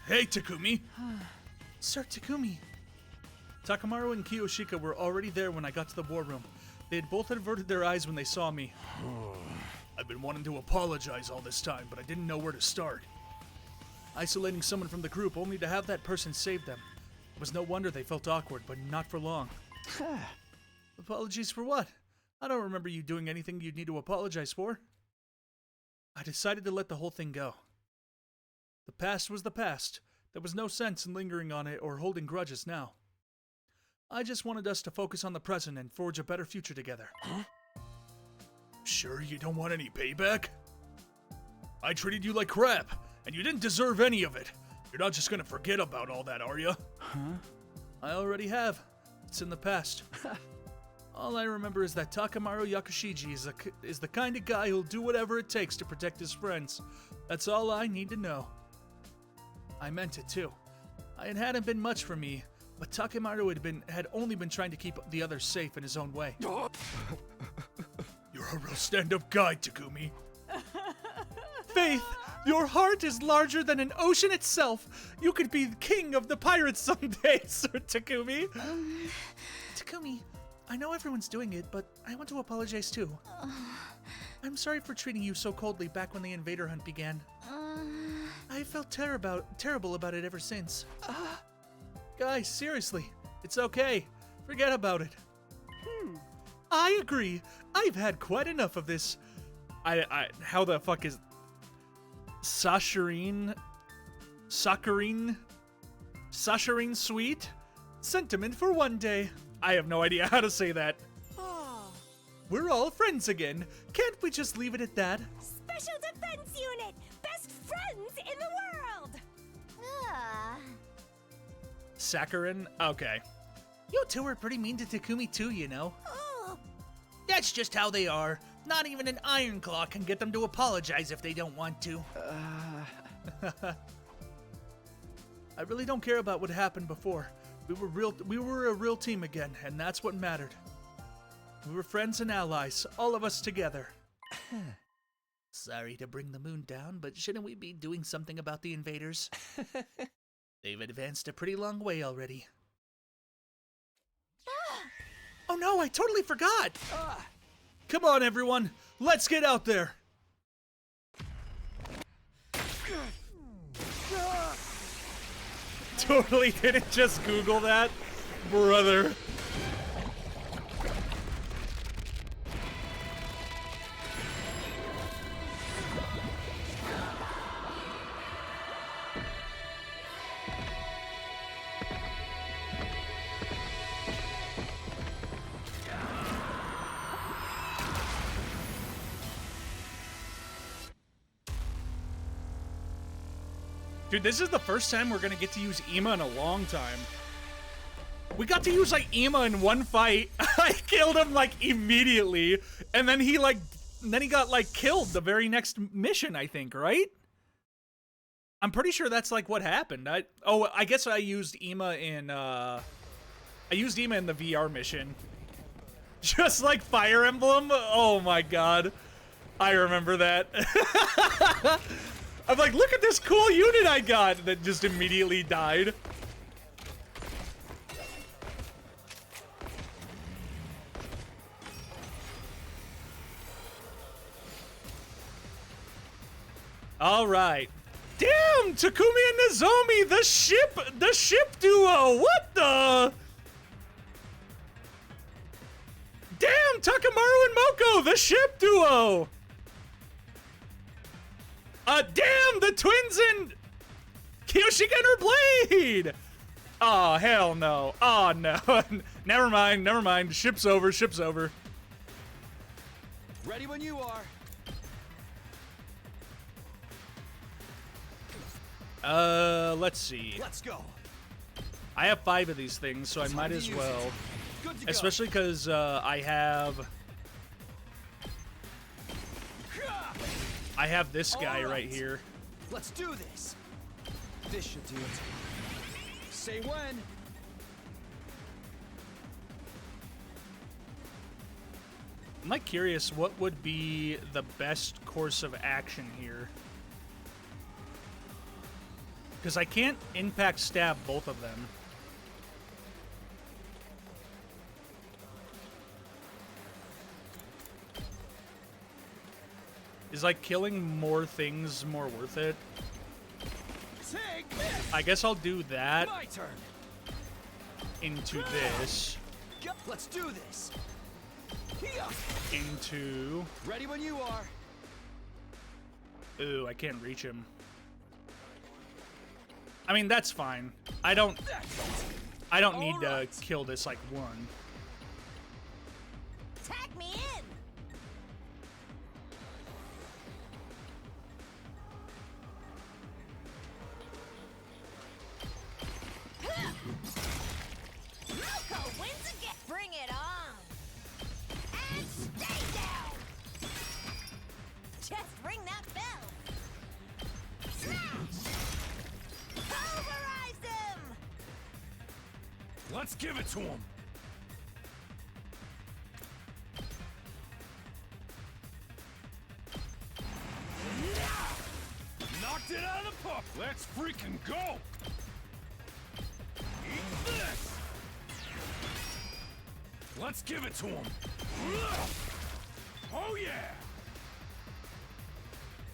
Hey, Takumi! Sir Takumi! Takamaru and Kiyoshika were already there when I got to the war room. They had both averted their eyes when they saw me. I've been wanting to apologize all this time, but I didn't know where to start. Isolating someone from the group only to have that person save them. It was no wonder they felt awkward, but not for long. Apologies for what? I don't remember you doing anything you'd need to apologize for. I decided to let the whole thing go. The past was the past. There was no sense in lingering on it or holding grudges now. I just wanted us to focus on the present and forge a better future together. Sure you don't want any payback? I treated you like crap, and you didn't deserve any of it. You're not just gonna forget about all that, are you? I already have. It's in the past. All I remember is that Takamaru Yakushiji is the kind of guy who'll do whatever it takes to protect his friends. That's all I need to know. I meant it too. It hadn't been much for me, but Takamaru had only been trying to keep the others safe in his own way. You're a real stand-up guy, Takumi. Faith, your heart is larger than an ocean itself. You could be king of the pirates someday, Sir Takumi. Takumi, I know everyone's doing it, but I want to apologize too. I'm sorry for treating you so coldly back when the invader hunt began. I felt terrible about it ever since. Guys, seriously, it's okay. Forget about it. I agree. I've had quite enough of this. How the fuck is Sasharine sweet? Sentiment for one day. I have no idea how to say that. We're all friends again. Can't we just leave it at that? Special Defense Unit! Best friends in the world! Saccharin? Okay. You two are pretty mean to Takumi too, you know. Oh. That's just how they are. Not even an Iron Claw can get them to apologize if they don't want to. I really don't care about what happened before. We were a real team again, and that's what mattered. We were friends and allies, all of us together. Sorry to bring the moon down, but shouldn't we be doing something about the invaders? They've advanced a pretty long way already. Oh no, I totally forgot! Come on, everyone, let's get out there! Totally didn't just Google that, brother. Dude, this is the first time we're gonna get to use Ima in a long time. We got to use, like, Ima in one fight. I killed him, like, immediately. And then he got, like, killed the very next mission, I think, right? I'm pretty sure that's, like, what happened. I guess I used Ima in, the VR mission. Just like Fire Emblem? Oh my god. I remember that. I'm like, look at this cool unit I got that just immediately died. All right. Damn, Takumi and Nozomi, the ship duo. What the? Damn, Takamaru and Moko, the ship duo. Damn, the twins and Kyoshige or Blade! Oh, hell no. Oh, no. Never mind. Ship's over. Ready when you are. Let's see. Let's go. I have 5 of these things, so I might as well. Good to go. Especially because, I have this guy right here. Let's do this. This should do it. Say when. I'm like curious what would be the best course of action here. Because I can't impact stab both of them. Is like killing more things more worth it? Take this. I guess I'll do that My turn. into this, Let's do this. into... Ready when you are. Ooh, I can't reach him. I mean, that's fine. I don't need to kill this like one. Tag me in! Moko wins again! Bring it on! give it to him. Knocked it out of the park. Let's freaking go. Eat this. Let's give it to him. Oh yeah.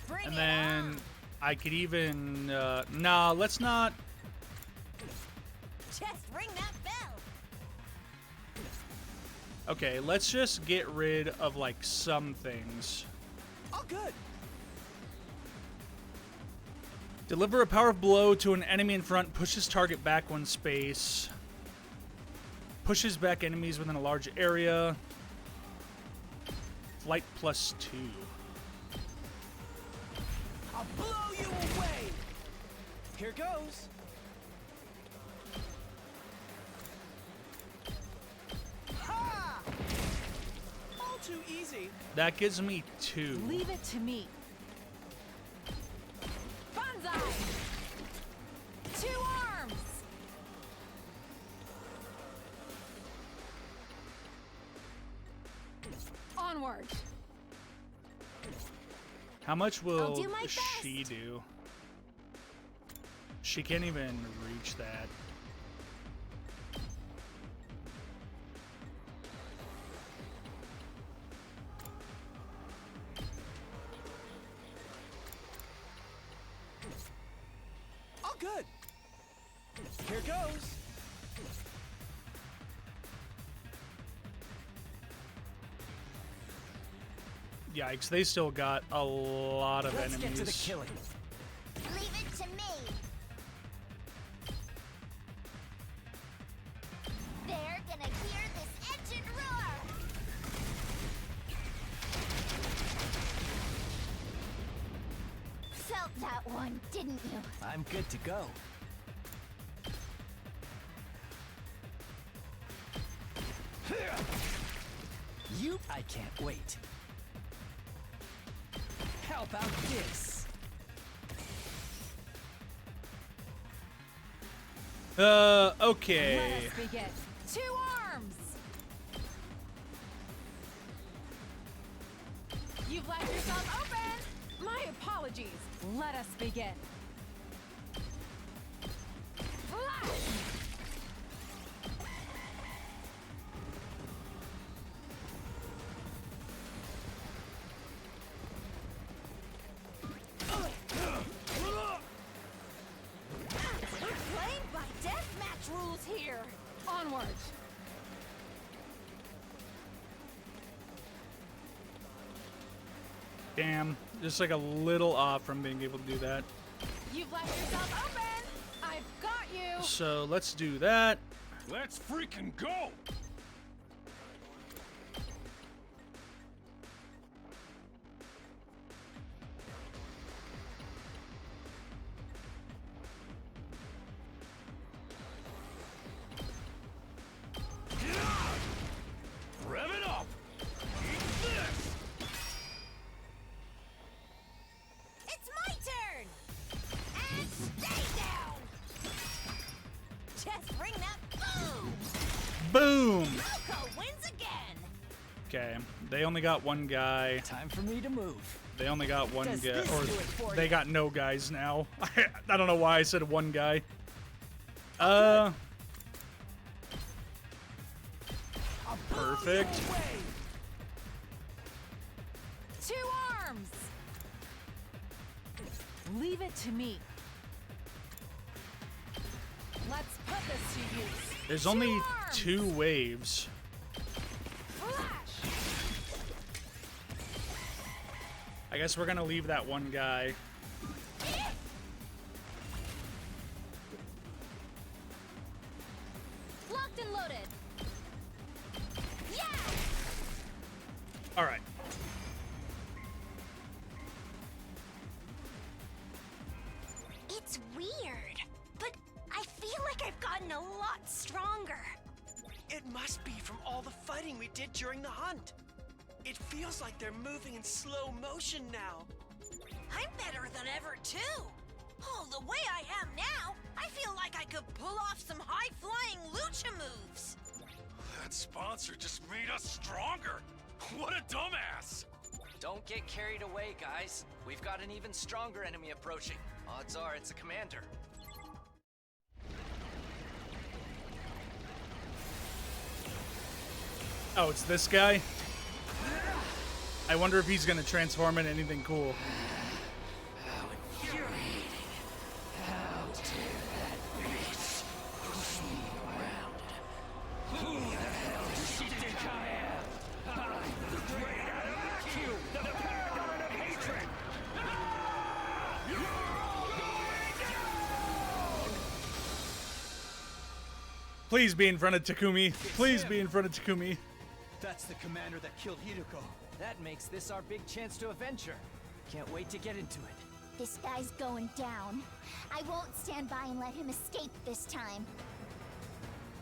Bring And it then on. I could even, nah, let's not. Just ring that bell. Okay, let's just get rid of, like, some things. All good. Deliver a power blow to an enemy in front, pushes target back 1 space. Pushes back enemies within a large area. Flight +2. I'll blow you away. Here goes. Ha! All too easy. That gives me 2. Leave it to me. Banzai! 2 arms! Onward! How much will do my she best. do? She can't even reach that. All good. Here goes. Yikes, they still got a lot of Let's enemies. get to the killing. Leave it to me. They're gonna hear this engine roar. Felt that one, didn't you? I'm good to go. You, I can't wait. How about this? Okay. Let us begin. 2 arms! You've left yourself open! My apologies. Let us begin. Flash! We're playing by deathmatch rules here. Onward! Damn. Just like a little off from being able to do that. You've left yourself open! I've got you! So let's do that. Let's freaking go. Rev it up. Eat this. It's my turn. And stay down. Just ring that boom. Boom! Loco wins again. Okay. They only got 1 guy. Time for me to move. They only got 1 Does guy. this Or do it for they ya? got no guys now. I don't know why I said 1 guy. I'll blow you Perfect. away. 2 arms! Leave it to me. Let's put this to use. There's 2 only arms! 2 waves. Flash! I guess we're gonna leave that 1 guy. Locked and loaded. Yeah. All right. It's weird, but I feel like I've gotten a lot stronger. It must be from all the fighting we did during the hunt. It feels like they're moving in slow motion now. I'm better than ever, too. Oh, the way I am now, I feel like I could pull off some high-flying lucha moves. That sponsor just made us stronger. What a dumbass! Don't get carried away, guys. We've got an even stronger enemy approaching. Odds are it's a commander. Oh, it's this guy? I wonder if he's gonna transform into anything cool. Please be in front of Takumi. Please be in front of Takumi. That's the commander that killed Hideko. That makes this our big chance to avenge her. Can't wait to get into it. This guy's going down. I won't stand by and let him escape this time.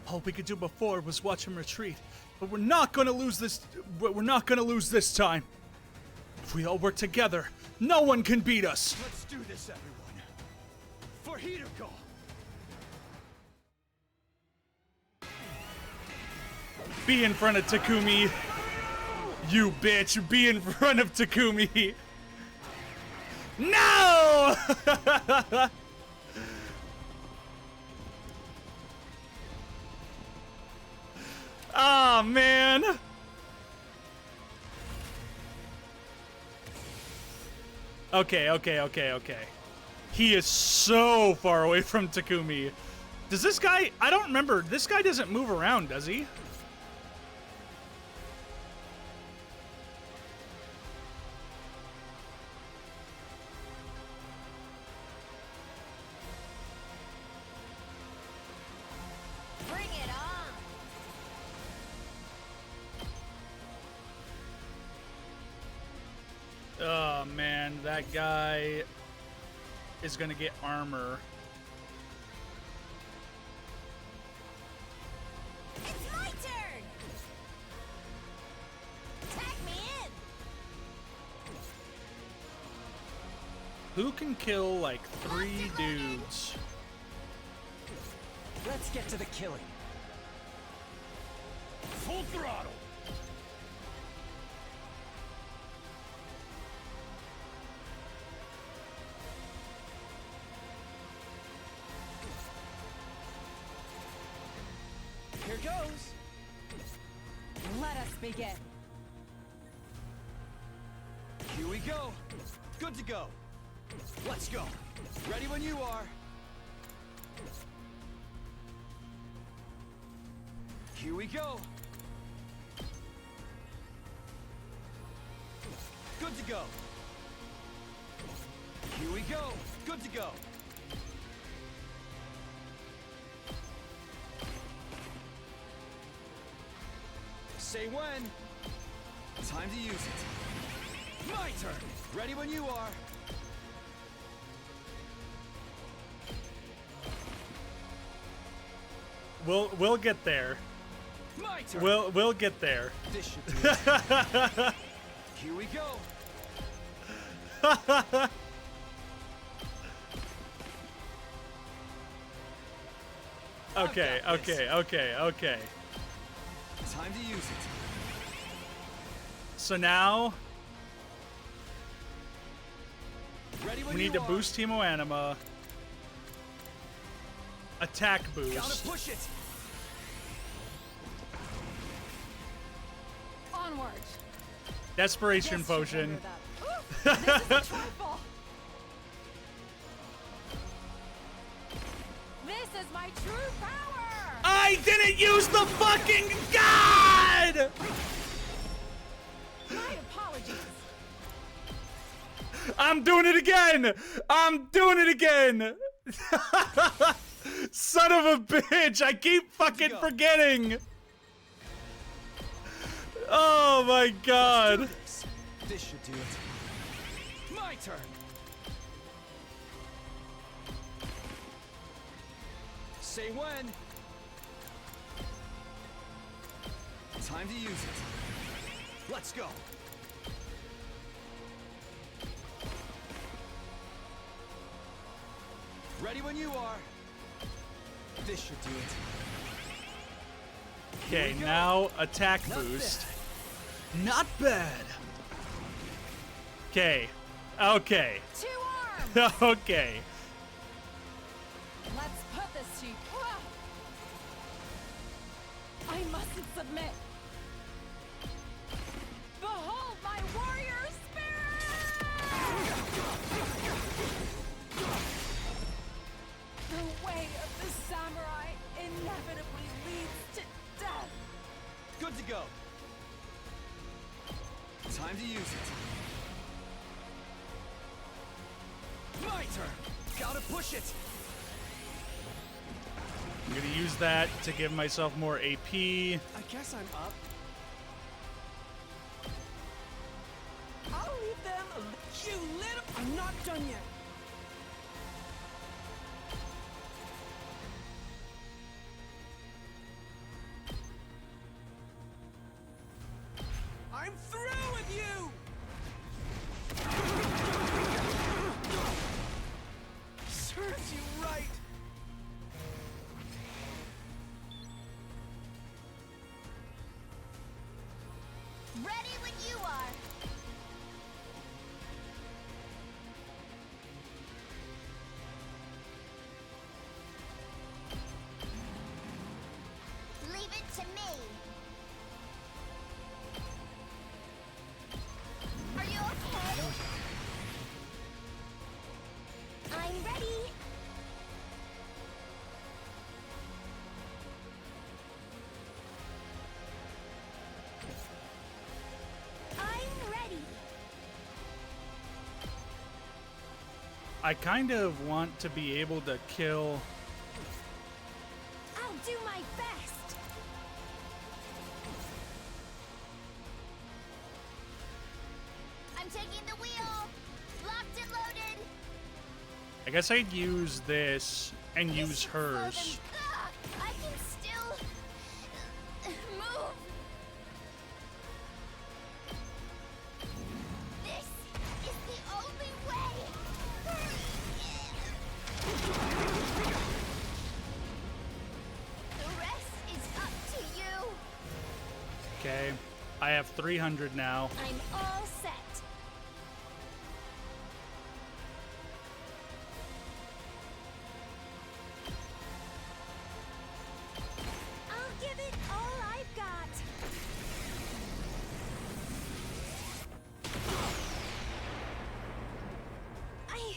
All we could do before was watch him retreat, but we're not gonna lose this. We're not gonna lose this time. If we all work together, no one can beat us. Let's do this, everyone. For Hideko. Be in front of Takumi. You bitch, be in front of Takumi. No! Ah, man. Okay. He is so far away from Takumi. Does this guy... I don't remember. This guy doesn't move around, does he? Bring it on. Oh, man. That guy is gonna get armor. It's my turn. Tag me in. Who can kill, like, 3 dudes? Let's get to the killing. Full throttle! Here goes. Let us begin. Here we go. Good to go. Let's go. Ready when you are. Here we go. Good to go. Here we go. Good to go. Say when. Time to use it. My turn. Ready when you are. We'll get there. My turn. We'll get there. This should do it. Here we go. Okay. I've got this. Time to use it. So now Ready when we need you to are. boost Teemo Anima. Attack Gotta boost. push it. Onward. Desperation This should potion. render them. Ooh, this is a trifle. This is my true power. I didn't use the fucking god! My apologies. I'm doing it again! I'm doing it again! Son of a bitch! I keep fucking go. forgetting! Oh my god! This should do it. My turn. Say when. Time to use it. Let's go. Ready when you are. This should do it. Okay, now attack boost. Not bad. Okay. Okay. 2 arms! Okay. Let's put this to you. I mustn't submit. Behold my warrior spirit! The way of the samurai inevitably leads to death. Good to go. Time to use it. My turn. Gotta push it. I'm gonna use that to give myself more AP. I guess I'm up. I'll leave them. You little. I'm not done yet. I'm through with you. Serves you right. Ready when you are. Leave it to me. Are you okay? I'm ready. I'm ready. I kind of want to be able to kill. I'll do my best. I'm taking the wheel. Locked and loaded. I guess I'd use this and This use should slow them- hers. Ugh, I can still move. This is the only way. The rest is up to you. Okay. I have 300 now. I'm all set. I'll give it all I've got. I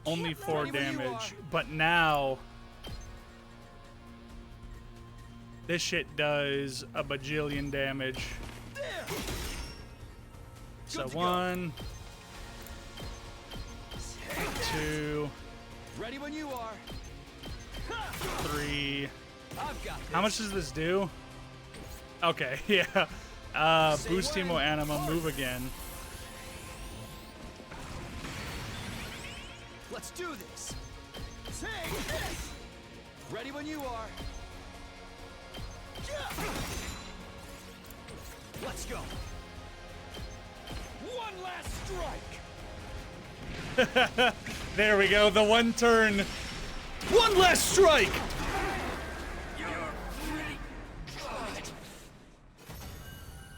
Only can't 4 Ready when you damage. are. But now this shit does a bajillion damage. So Good to go. 1, 2, Ready when you are. 3. I've got this. How much does this do? Okay, yeah. Boost Teemo Anima, move again. Let's do this. Take this. Ready when you are. Let's go. One last strike. There we go, the one turn. One last strike!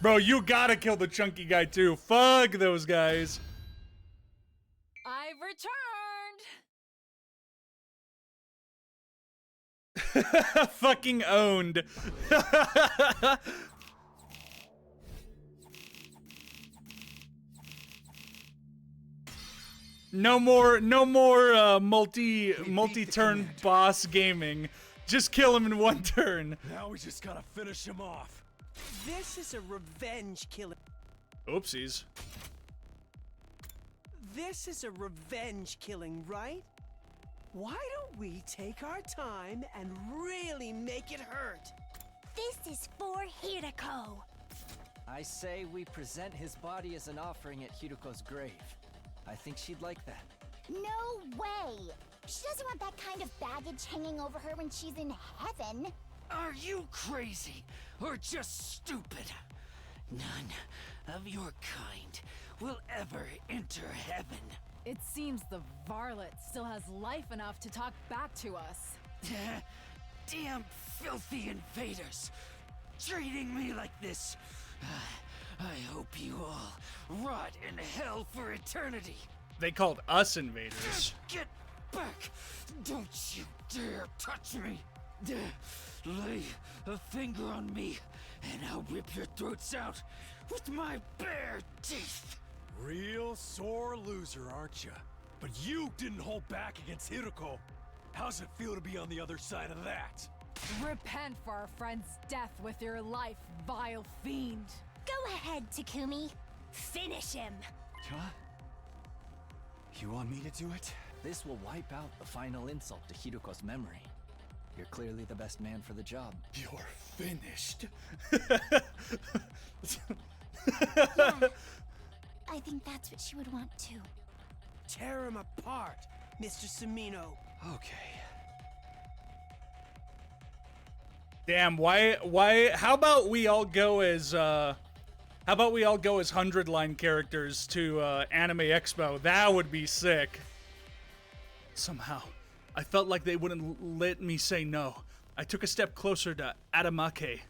Bro, you gotta kill the chunky guy too. Fuck those guys. I've returned. Fucking owned. No more multi-turn boss gaming. Just kill him in one turn. Now we just gotta finish him off. This is a revenge killing. Oopsies. This is a revenge killing, right? Why don't we take our time and really make it hurt? This is for Hirako. I say we present his body as an offering at Hiruko's grave. I think she'd like that. No way. She doesn't want that kind of baggage hanging over her when she's in heaven. Are you crazy or just stupid? None of your kind will ever enter heaven. It seems the varlet still has life enough to talk back to us. Damn filthy invaders! Treating me like this. I hope you all rot in hell for eternity. They called us invaders. Get back! Don't you dare touch me! Lay a finger on me, and I'll rip your throats out with my bare teeth! Real sore loser, aren't you? But you didn't hold back against Hiruko. How's it feel to be on the other side of that? Repent for our friend's death with your life, vile fiend. Go ahead, Takumi. Finish him. Huh? You want me to do it? This will wipe out the final insult to Hiruko's memory. You're clearly the best man for the job. You're finished. I think that's what she would want too. Tear him apart, Mr. Sumino. Okay. Damn, why, how about we all go as 100-line characters to Anime Expo? That would be sick. Somehow, I felt like they wouldn't let me say no. I took a step closer to Adamake.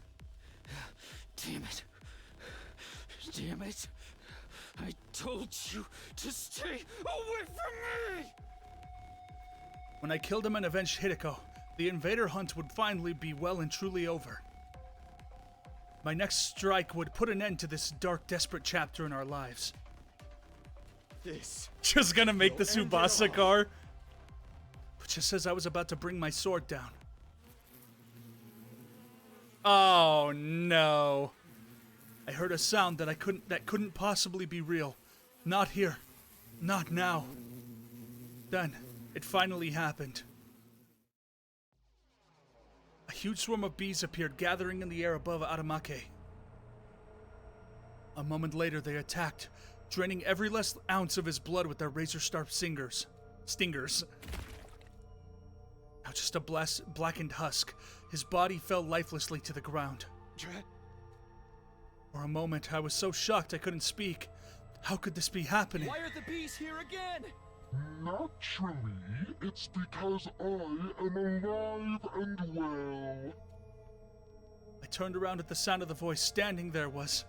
Damn it. Damn it. I told you to stay away from me! When I killed him and avenged Hideko, the invader hunt would finally be well and truly over. My next strike would put an end to this dark, desperate chapter in our lives. This. Just gonna make the will end it Tsubasa all. car. But just as I was about to bring my sword down. Oh no. I heard a sound that couldn't possibly be real. Not here. Not now. Then, it finally happened. A huge swarm of bees appeared, gathering in the air above Adamake. A moment later, they attacked, draining every last ounce of his blood with their razor-sharp stingers. Now just a blackened husk, his body fell lifelessly to the ground. For a moment, I was so shocked I couldn't speak. How could this be happening? Why are the bees here again? Naturally, it's because I am alive and well. I turned around at the sound of the voice. Standing there was...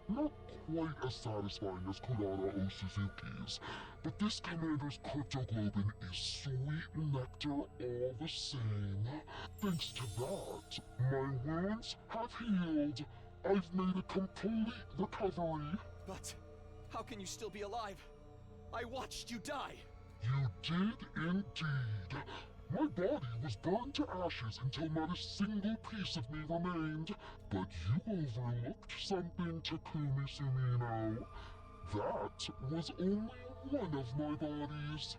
Not quite as satisfying as Kurara O Suzuki's, but this commander's cryptoglobin is sweet nectar all the same. Thanks to that, my wounds have healed. I've made a complete recovery. But how can you still be alive? I watched you die. You did indeed. My body was burned to ashes until not a single piece of me remained. But you overlooked something, Takumi Sumino. That was only one of my bodies.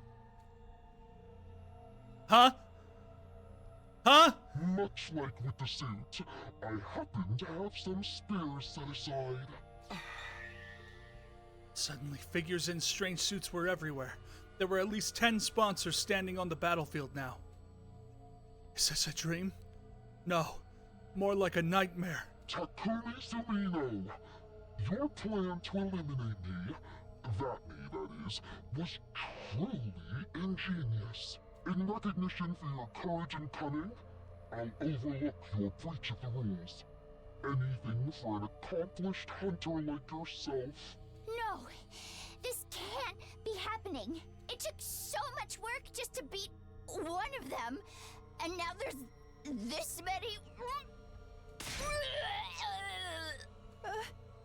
Huh? Huh? Much like with the suit, I happen to have some spares set aside. Suddenly, figures in strange suits were everywhere. There were at least 10 sponsors standing on the battlefield now. Is this a dream? No, more like a nightmare. Takumi Sumino, your plan to eliminate me, that is, was truly ingenious. In recognition for your courage and cunning, I'll overlook your breach of the rules. Anything for an accomplished hunter like yourself. No, this can't be happening. It took so much work just to beat one of them, and now there's this many.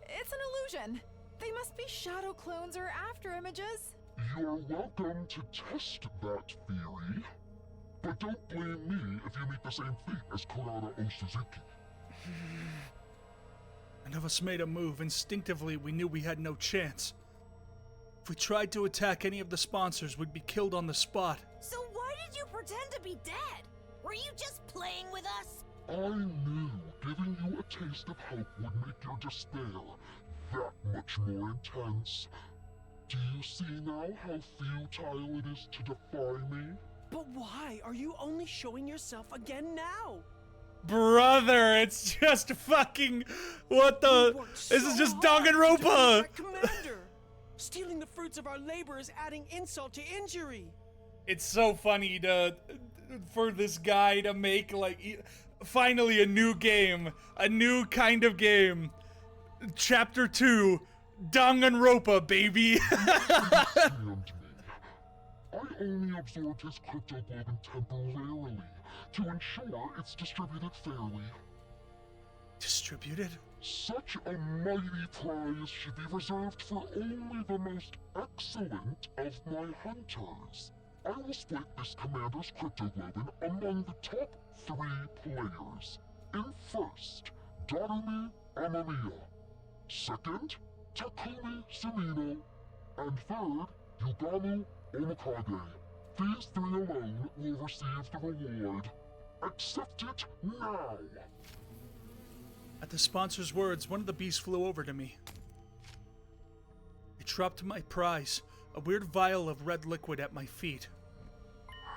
It's an illusion. They must be shadow clones or after images. You're welcome to test that theory, but don't blame me if you meet the same fate as Kurara O Suzuki. None of us made a move. Instinctively, we knew we had no chance. If we tried to attack any of the sponsors, we'd be killed on the spot. So why did you pretend to be dead? Were you just playing with us? I knew giving you a taste of hope would make your despair that much more intense. Do you see now how futile it is to defy me? But why are you only showing yourself again now? Brother, it's just fucking... What the... This is just Danganronpa! Commander! Stealing the fruits of our labor is adding insult to injury. It's so funny for this guy to make like finally a new game, a new kind of game. Chapter 2, Danganronpa, baby. And me. I only absorbed his cryptoglobin temporarily to ensure it's distributed fairly. Distributed? Such a mighty prize should be reserved for only the most excellent of my hunters. I will split this commander's cryptoglobin among the top 3 players. In first, Darumi Amamiya. Second, Takumi Sumino. And third, Yugamu Omikage. These 3 alone will receive the reward. Accept it now! At the sponsor's words, one of the beasts flew over to me. It dropped my prize, a weird vial of red liquid at my feet.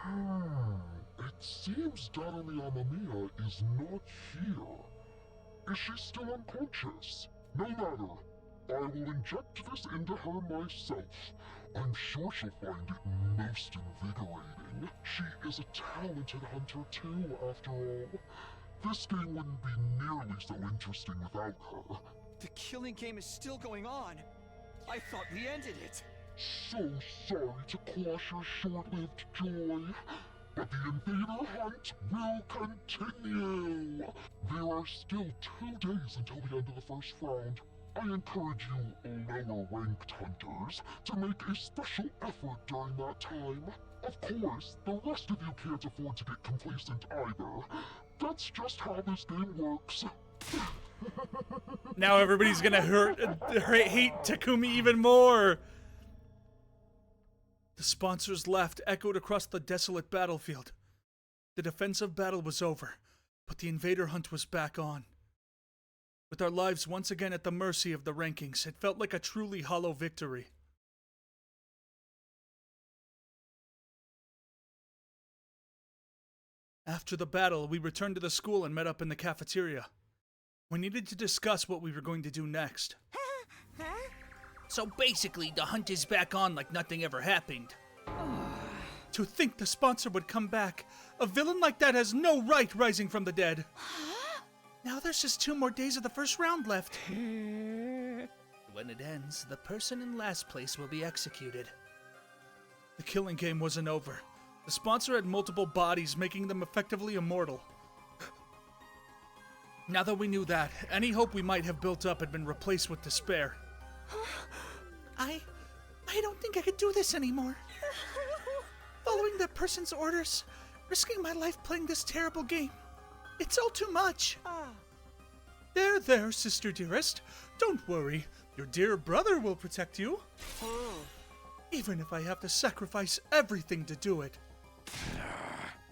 It seems Darumi Amamiya is not here. Is she still unconscious? No matter. I will inject this into her myself. I'm sure she'll find it most invigorating. She is a talented hunter too, after all. This game wouldn't be nearly so interesting without her. The killing game is still going on. I thought we ended it. So sorry to quash your short-lived joy, but the invader hunt will continue. There are still 2 days until the end of the first round. I encourage you lower-ranked hunters to make a special effort during that time. Of course, the rest of you can't afford to get complacent either. That's just how this game works. Now everybody's gonna hate Takumi even more. The sponsor's laugh echoed across the desolate battlefield. The defensive battle was over, but the invader hunt was back on. With our lives once again at the mercy of the rankings, it felt like a truly hollow victory. After the battle, we returned to the school and met up in the cafeteria. We needed to discuss what we were going to do next. So basically, the hunt is back on like nothing ever happened. To think the sponsor would come back. A villain like that has no right rising from the dead. Now there's just 2 more days of the first round left. When it ends, the person in last place will be executed. The killing game wasn't over. The sponsor had multiple bodies, making them effectively immortal. Now that we knew that, any hope we might have built up had been replaced with despair. I don't think I could do this anymore. Following that person's orders, risking my life playing this terrible game. It's all too much. There, sister dearest. Don't worry. Your dear brother will protect you. Even if I have to sacrifice everything to do it.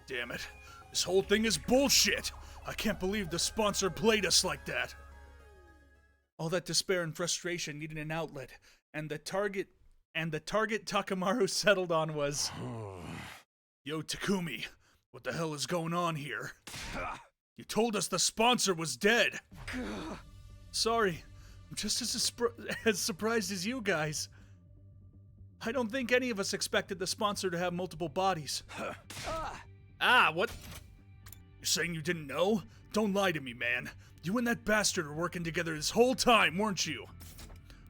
Damn it. This whole thing is bullshit. I can't believe the sponsor played us like that. All that despair and frustration needed an outlet, and the target Takamaru settled on was... Yo, Takumi, what the hell is going on here? You told us the sponsor was dead. Sorry, I'm just as surprised as you guys. I don't think any of us expected the sponsor to have multiple bodies. What? You're saying you didn't know? Don't lie to me, man. You and that bastard are working together this whole time, weren't you?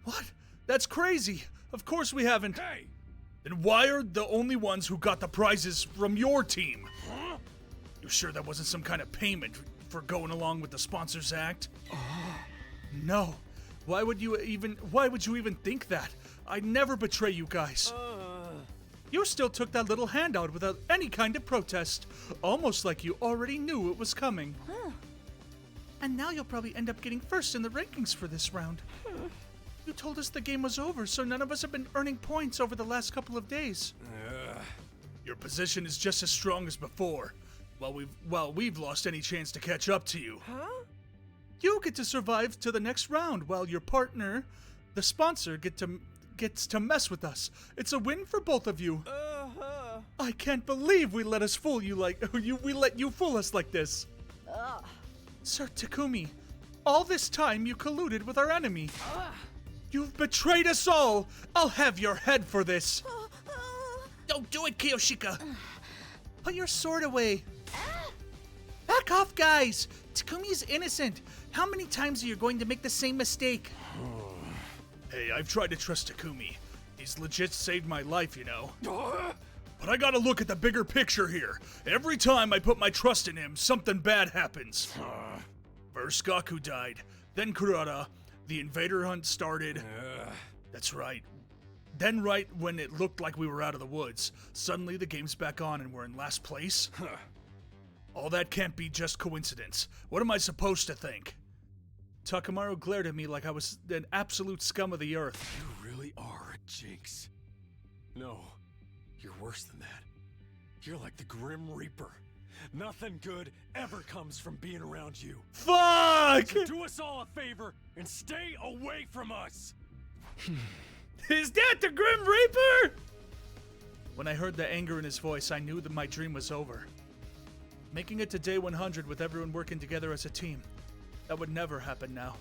What? That's crazy. Of course we haven't. Hey! Then why are the only ones who got the prizes from your team? You sure that wasn't some kind of payment for going along with the sponsor's act? No. Why would you even think that? I'd never betray you guys. You still took that little handout without any kind of protest, almost like you already knew it was coming. And now you'll probably end up getting first in the rankings for this round. You told us the game was over, so none of us have been earning points over the last couple of days. Your position is just as strong as before, while we've lost any chance to catch up to you. You get to survive to the next round, while your partner, the sponsor, gets to mess with us. It's a win for both of you. I can't believe we let you fool us like this. Sir Takumi, all this time you colluded with our enemy. You've betrayed us all! I'll have your head for this! Don't do it, Kiyoshika! Put your sword away! Back off, guys! Takumi is innocent! How many times are you going to make the same mistake? Hey, I've tried to trust Takumi. He's legit saved my life, you know. But I gotta look at the bigger picture here. Every time I put my trust in him, something bad happens. First Gaku died, then Kurata, the invader hunt started. That's right. Then right when it looked like we were out of the woods, suddenly the game's back on and we're in last place? All that can't be just coincidence. What am I supposed to think? Takamaru glared at me like I was an absolute scum of the earth. You really are a jinx. No, you're worse than that. You're like the Grim Reaper. Nothing good ever comes from being around you. Fuck! So do us all a favor and stay away from us! Is that the Grim Reaper? When I heard the anger in his voice, I knew that my dream was over. Making it to day 100 with everyone working together as a team. That would never happen now.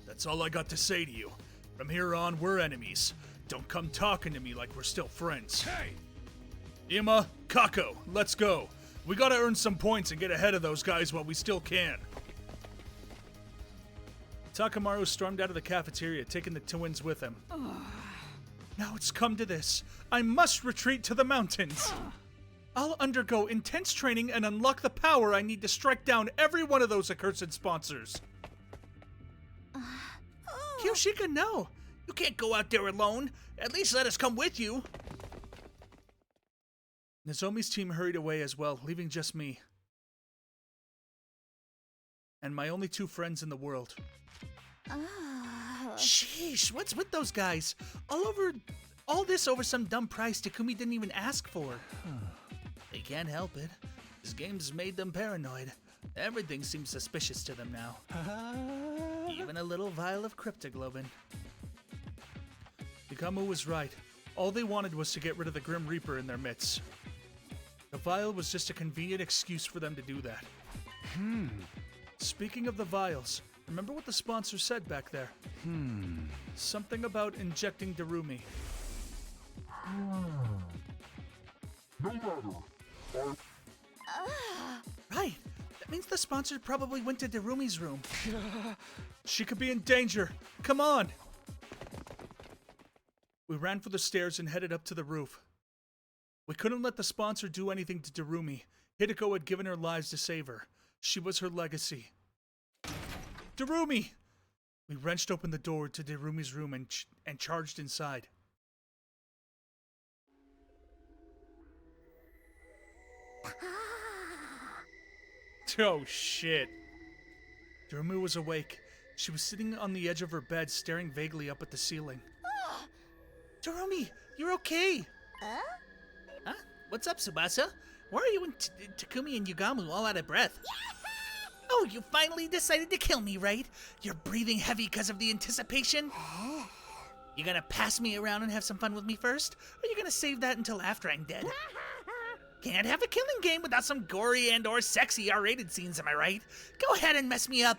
That's all I got to say to you. From here on, we're enemies. Don't come talking to me like we're still friends. Hey! Ima, Kako, let's go. We gotta earn some points and get ahead of those guys while we still can. Takamaru stormed out of the cafeteria, taking the twins with him. Now it's come to this. I must retreat to the mountains. I'll undergo intense training and unlock the power I need to strike down every one of those accursed sponsors. Kiyoshika, no! You can't go out there alone. At least let us come with you. Nozomi's team hurried away as well, leaving just me. And my only two friends in the world. Sheesh, what's with those guys? All this over some dumb price Takumi didn't even ask for. They can't help it. This game's made them paranoid. Everything seems suspicious to them now. Even a little vial of cryptoglobin. Hikamu was right. All they wanted was to get rid of the Grim Reaper in their midst. The vial was just a convenient excuse for them to do that. Speaking of the vials, remember what the sponsor said back there? Something about injecting Darumi. No matter. Right. That means the sponsor probably went to Darumi's room. She could be in danger. Come on. We ran for the stairs and headed up to the roof. We couldn't let the sponsor do anything to Darumi. Hideko had given her lives to save her. She was her legacy. Darumi! We wrenched open the door to Darumi's room and charged inside. Oh shit. Darumi was awake. She was sitting on the edge of her bed, staring vaguely up at the ceiling. Darumi, you're okay. Huh? What's up, Tsubasa? Why are you and Takumi and Yugamu all out of breath? Oh, you finally decided to kill me, right? You're breathing heavy because of the anticipation? You gonna pass me around and have some fun with me first? Or you gonna save that until after I'm dead? Can't have a killing game without some gory and or sexy R-rated scenes, am I right? Go ahead and mess me up.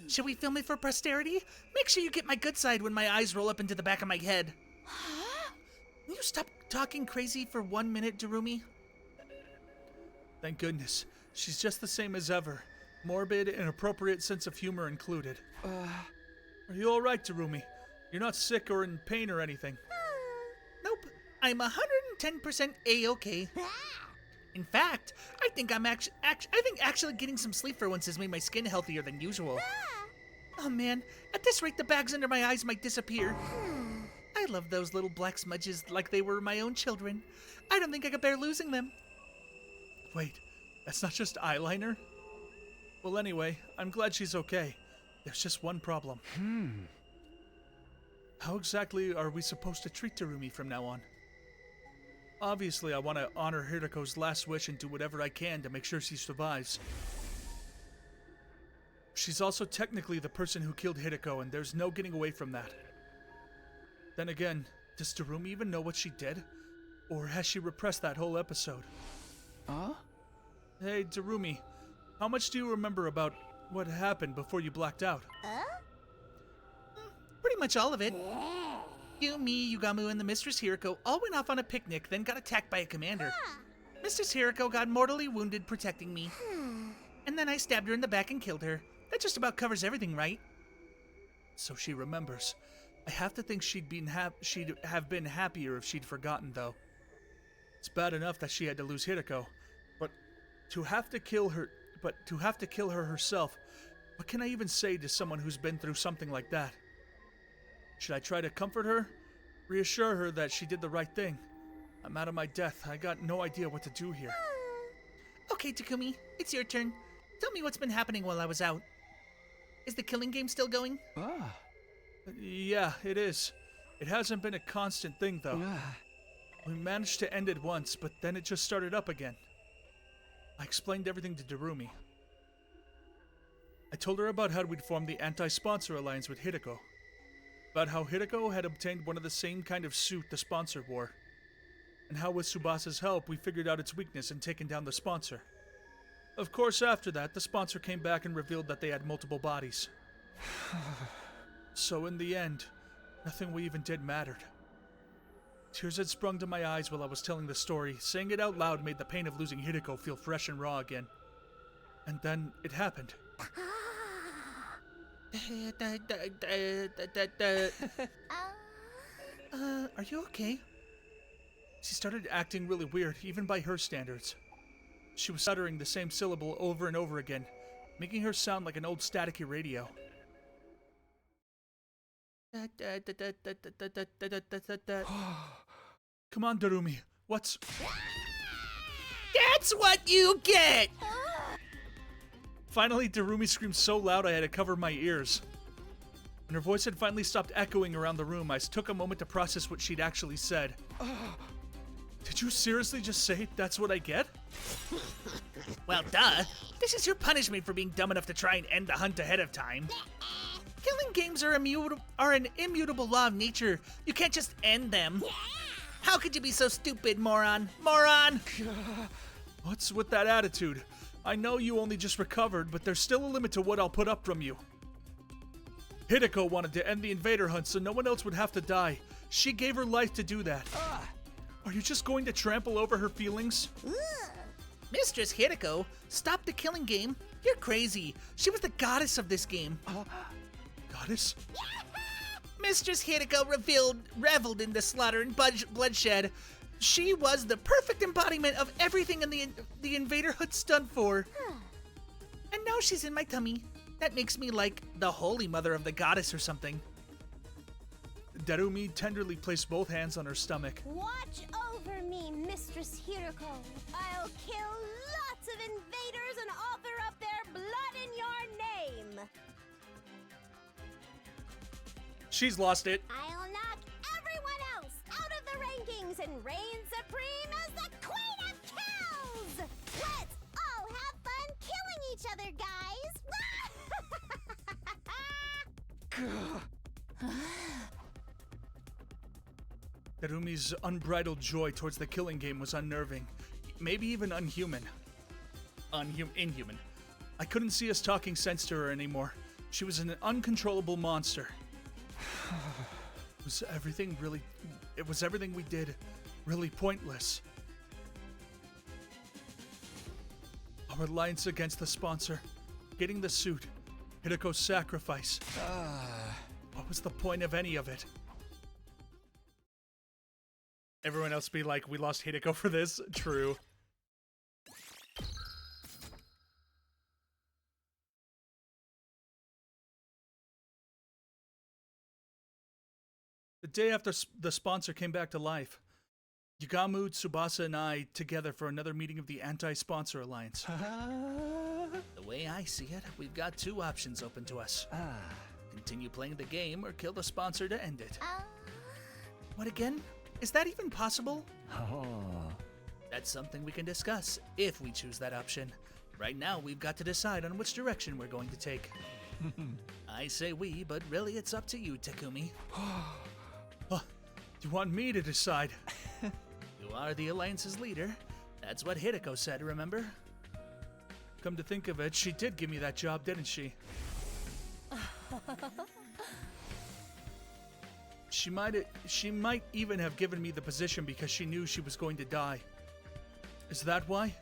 Should we film it for posterity? Make sure you get my good side when my eyes roll up into the back of my head. Can you stop talking crazy for 1 minute, Darumi? Thank goodness. She's just the same as ever. Morbid and appropriate sense of humor included. Are you alright, Darumi? You're not sick or in pain or anything. Nope. I'm 110% A-okay. In fact, I think actually getting some sleep for once has made my skin healthier than usual. Oh man, at this rate the bags under my eyes might disappear. I love those little black smudges like they were my own children. I don't think I could bear losing them. Wait, that's not just eyeliner? Well anyway, I'm glad she's okay. There's just one problem. How exactly are we supposed to treat Darumi from now on? Obviously, I want to honor Hideko's last wish and do whatever I can to make sure she survives. She's also technically the person who killed Hideko, and there's no getting away from that. Then again, does Darumi even know what she did? Or has she repressed that whole episode? Hey, Darumi, how much do you remember about what happened before you blacked out? much all of it. You, me, Yugamu, and the Mistress Hiriko all went off on a picnic, then got attacked by a commander. Mistress Hiriko got mortally wounded protecting me. And then I stabbed her in the back and killed her. That just about covers everything, right? So she remembers. I have to think she'd have been happier if she'd forgotten, though. It's bad enough that she had to lose Hiriko, but to have to kill her herself, what can I even say to someone who's been through something like that? Should I try to comfort her? Reassure her that she did the right thing? I'm out of my depth. I got no idea what to do here. Okay, Takumi, it's your turn. Tell me what's been happening while I was out. Is the killing game still going? Yeah, it is. It hasn't been a constant thing, though. We managed to end it once, but then it just started up again. I explained everything to Darumi. I told her about how we'd formed the anti-sponsor alliance with Hiriko. About how Hiriko had obtained one of the same kind of suit the sponsor wore. And how with Tsubasa's help we figured out its weakness and taken down the sponsor. Of course, after that, the sponsor came back and revealed that they had multiple bodies. So in the end, nothing we even did mattered. Tears had sprung to my eyes while I was telling the story. Saying it out loud made the pain of losing Hiriko feel fresh and raw again. And then it happened. Are you okay? She started acting really weird, even by her standards. She was stuttering the same syllable over and over again, making her sound like an old staticky radio. Come on, Darumi. What's... That's what you get! Finally, Darumi screamed so loud I had to cover my ears. When her voice had finally stopped echoing around the room, I took a moment to process what she'd actually said. Did you seriously just say that's what I get? Well, duh. This is your punishment for being dumb enough to try and end the hunt ahead of time. Killing games are an immutable law of nature. You can't just end them. How could you be so stupid, moron? Moron! What's with that attitude? I know you only just recovered, but there's still a limit to what I'll put up from you. Hideko wanted to end the invader hunt so no one else would have to die. She gave her life to do that. Are you just going to trample over her feelings? Mistress Hideko, stop the killing game. You're crazy. She was the goddess of this game. Goddess? Mistress Hideko reveled in the slaughter and bloodshed. She was the perfect embodiment of everything in the invader hunt stood for. And now she's in my tummy. That makes me like the holy mother of the goddess or something. Darumi tenderly placed both hands on her stomach. Watch over me, Mistress Hiroko. I'll kill lots of invaders and author up their blood in your name. She's lost it. I'll knock everyone else out of the rankings and reign supreme as the Queen of Kills! Let's all have fun killing each other, guys! Darumi's unbridled joy towards the killing game was unnerving, maybe even inhuman. Inhuman. I couldn't see us talking sense to her anymore. She was an uncontrollable monster. Was everything we did really pointless? Our alliance against the sponsor, getting the suit, Hideko's sacrifice. What was the point of any of it? Everyone else be like, we lost Hideko for this? True. The day after the sponsor came back to life, Yugamu, Tsubasa, and I together for another meeting of the Anti-Sponsor Alliance. The way I see it, we've got two options open to us. Continue playing the game or kill the sponsor to end it. What again? Is that even possible? That's something we can discuss if we choose that option. Right now, we've got to decide on which direction we're going to take. I say we, but really it's up to you, Takumi. You want me to decide? You are the Alliance's leader. That's what Hideko said, remember? Come to think of it, she did give me that job, didn't she? She might even have given me the position because she knew she was going to die. Is that why?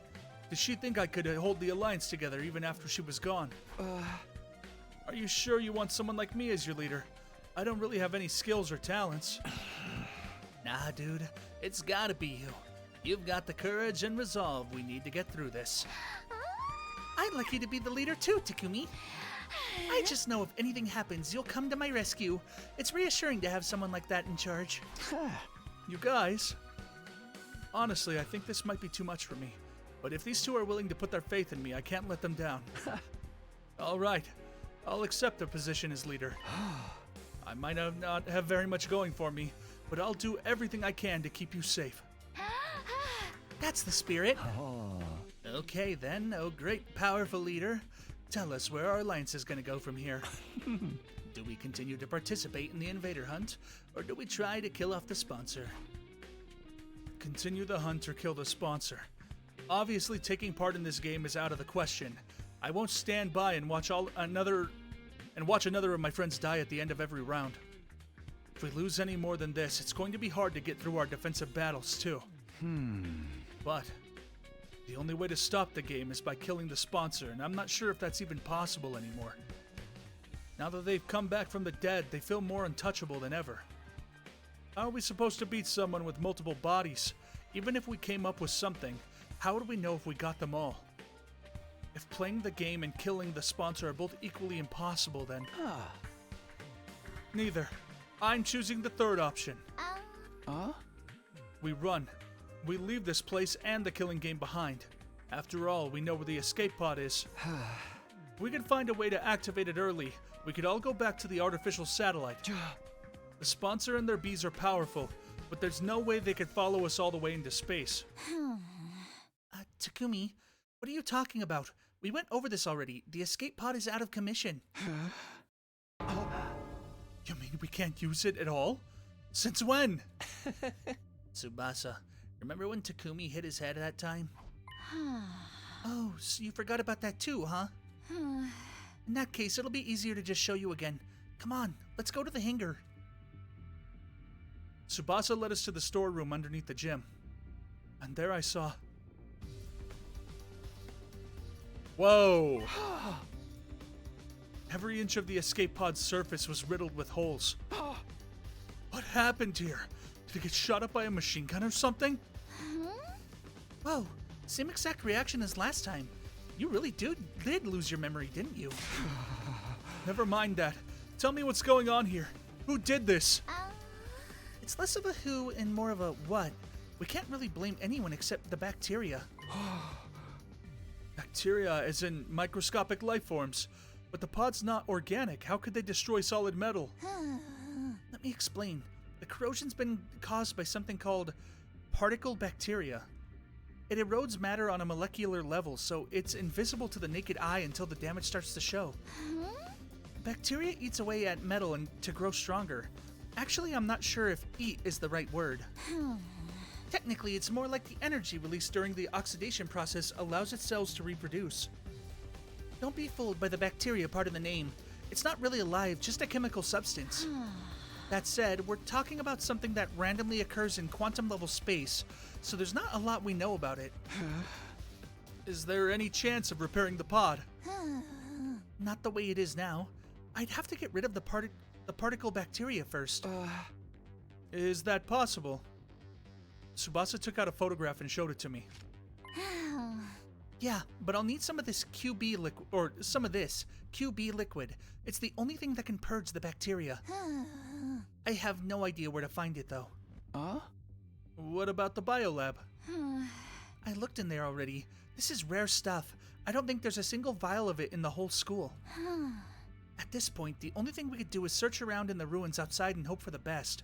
Did she think I could hold the Alliance together even after she was gone? Are you sure you want someone like me as your leader? I don't really have any skills or talents. Nah, dude. It's gotta be you. You've got the courage and resolve we need to get through this. I'd like you to be the leader too, Takumi. I just know if anything happens, you'll come to my rescue. It's reassuring to have someone like that in charge. You guys, honestly, I think this might be too much for me. But if these two are willing to put their faith in me, I can't let them down. All right, I'll accept their position as leader. I might not have very much going for me, but I'll do everything I can to keep you safe. That's the spirit. Okay then, oh great powerful leader. Tell us where our alliance is going to go from here. Do we continue to participate in the invader hunt, or do we try to kill off the sponsor? Continue the hunt or kill the sponsor. Obviously, taking part in this game is out of the question. I won't stand by and watch another of my friends die at the end of every round. If we lose any more than this, it's going to be hard to get through our defensive battles too. But the only way to stop the game is by killing the sponsor, and I'm not sure if that's even possible anymore. Now that they've come back from the dead, they feel more untouchable than ever. How are we supposed to beat someone with multiple bodies? Even if we came up with something, how would we know if we got them all? If playing the game and killing the sponsor are both equally impossible, then... Neither. I'm choosing the third option. We run. We leave this place and the killing game behind. After all, we know where the escape pod is. If we can find a way to activate it early, we could all go back to the artificial satellite. The sponsor and their bees are powerful, but there's no way they could follow us all the way into space. Takumi, what are you talking about? We went over this already. The escape pod is out of commission. You mean we can't use it at all? Since when? Tsubasa, remember when Takumi hit his head that time? Oh, so you forgot about that too, huh? In that case, it'll be easier to just show you again. Come on, let's go to the hangar. Tsubasa led us to the storeroom underneath the gym. And there I saw... Whoa! Every inch of the escape pod's surface was riddled with holes. What happened here? Did it get shot up by a machine gun or something? Whoa, same exact reaction as last time. You really did lose your memory, didn't you? Never mind that. Tell me what's going on here. Who did this? It's less of a who and more of a what. We can't really blame anyone except the bacteria. Bacteria as in microscopic life forms. But the pod's not organic. How could they destroy solid metal? Let me explain. The corrosion's been caused by something called particle bacteria. It erodes matter on a molecular level, so it's invisible to the naked eye until the damage starts to show. Bacteria eats away at metal and to grow stronger. Actually, I'm not sure if eat is the right word. Technically, it's more like the energy released during the oxidation process allows its cells to reproduce. Don't be fooled by the bacteria part of the name. It's not really alive, just a chemical substance. That said, we're talking about something that randomly occurs in quantum-level space, so there's not a lot we know about it. Is there any chance of repairing the pod? Not the way it is now. I'd have to get rid of the particle bacteria first. Is that possible? Tsubasa took out a photograph and showed it to me. Yeah, but I'll need some of this QB liquid, or some of this QB liquid. It's the only thing that can purge the bacteria. I have no idea where to find it, though. What about the biolab? I looked in there already. This is rare stuff. I don't think there's a single vial of it in the whole school. At this point, the only thing we could do is search around in the ruins outside and hope for the best.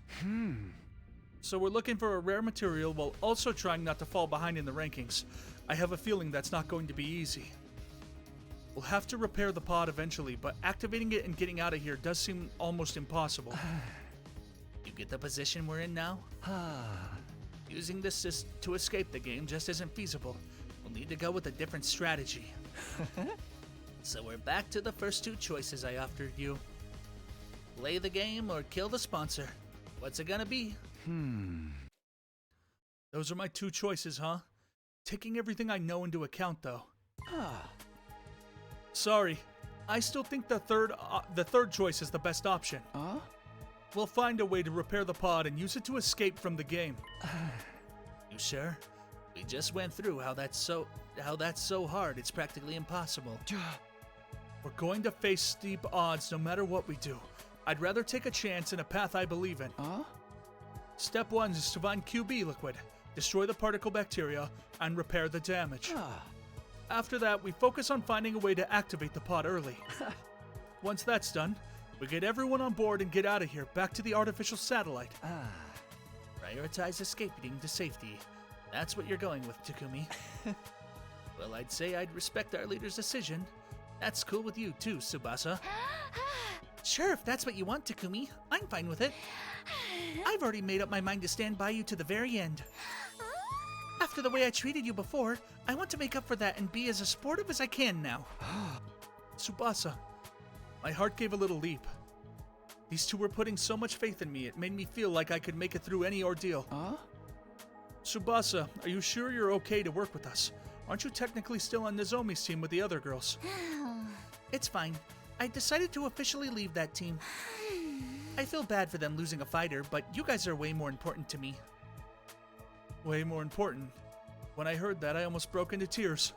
So we're looking for a rare material while also trying not to fall behind in the rankings. I have a feeling that's not going to be easy. We'll have to repair the pod eventually, but activating it and getting out of here does seem almost impossible. You get the position we're in now? Using this to escape the game just isn't feasible. We'll need to go with a different strategy. So we're back to the first two choices I offered you. Play the game or kill the sponsor. What's it gonna be? Those are my two choices, huh? Taking everything I know into account, though. Sorry, I still think the third choice is the best option. We'll find a way to repair the pod and use it to escape from the game. You sure? We just went through how that's so hard. It's practically impossible. We're going to face steep odds no matter what we do. I'd rather take a chance in a path I believe in. Step 1 is to find QB liquid, destroy the particle bacteria, and repair the damage. After that, we focus on finding a way to activate the pod early. Once that's done, we get everyone on board and get out of here, back to the artificial satellite. Prioritize escaping to safety. That's what you're going with, Takumi. Well, I'd say I'd respect our leader's decision. That's cool with you too, Tsubasa. Sure, if that's what you want, Takumi. I'm fine with it. I've already made up my mind to stand by you to the very end. After the way I treated you before, I want to make up for that and be as supportive as I can now. Tsubasa, my heart gave a little leap. These two were putting so much faith in me, it made me feel like I could make it through any ordeal. Tsubasa, are you sure you're okay to work with us? Aren't you technically still on Nozomi's team with the other girls? It's fine. I decided to officially leave that team. I feel bad for them losing a fighter, but you guys are way more important to me. Way more important. When I heard that, I almost broke into tears.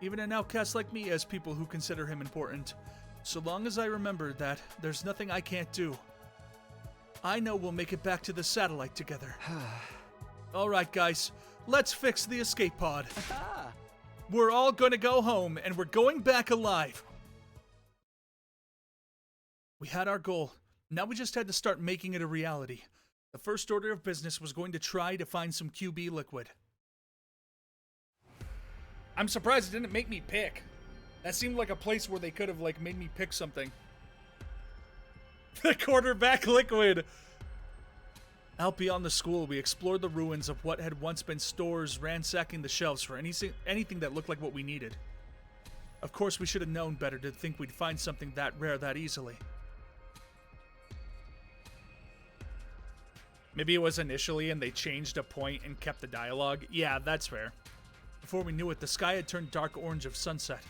Even an outcast like me has people who consider him important. So long as I remember that, there's nothing I can't do. I know we'll make it back to the satellite together. Alright guys, let's fix the escape pod. We're all gonna go home, and we're going back alive. We had our goal. Now we just had to start making it a reality. The first order of business was going to try to find some QB liquid. I'm surprised it didn't make me pick. That seemed like a place where they could have like made me pick something. The quarterback liquid! Out beyond the school, we explored the ruins of what had once been stores, ransacking the shelves for anything that looked like what we needed. Of course, we should have known better to think we'd find something that rare that easily. Maybe it was initially and they changed a point and kept the dialogue. Yeah, that's fair. Before we knew it, the sky had turned dark orange of sunset.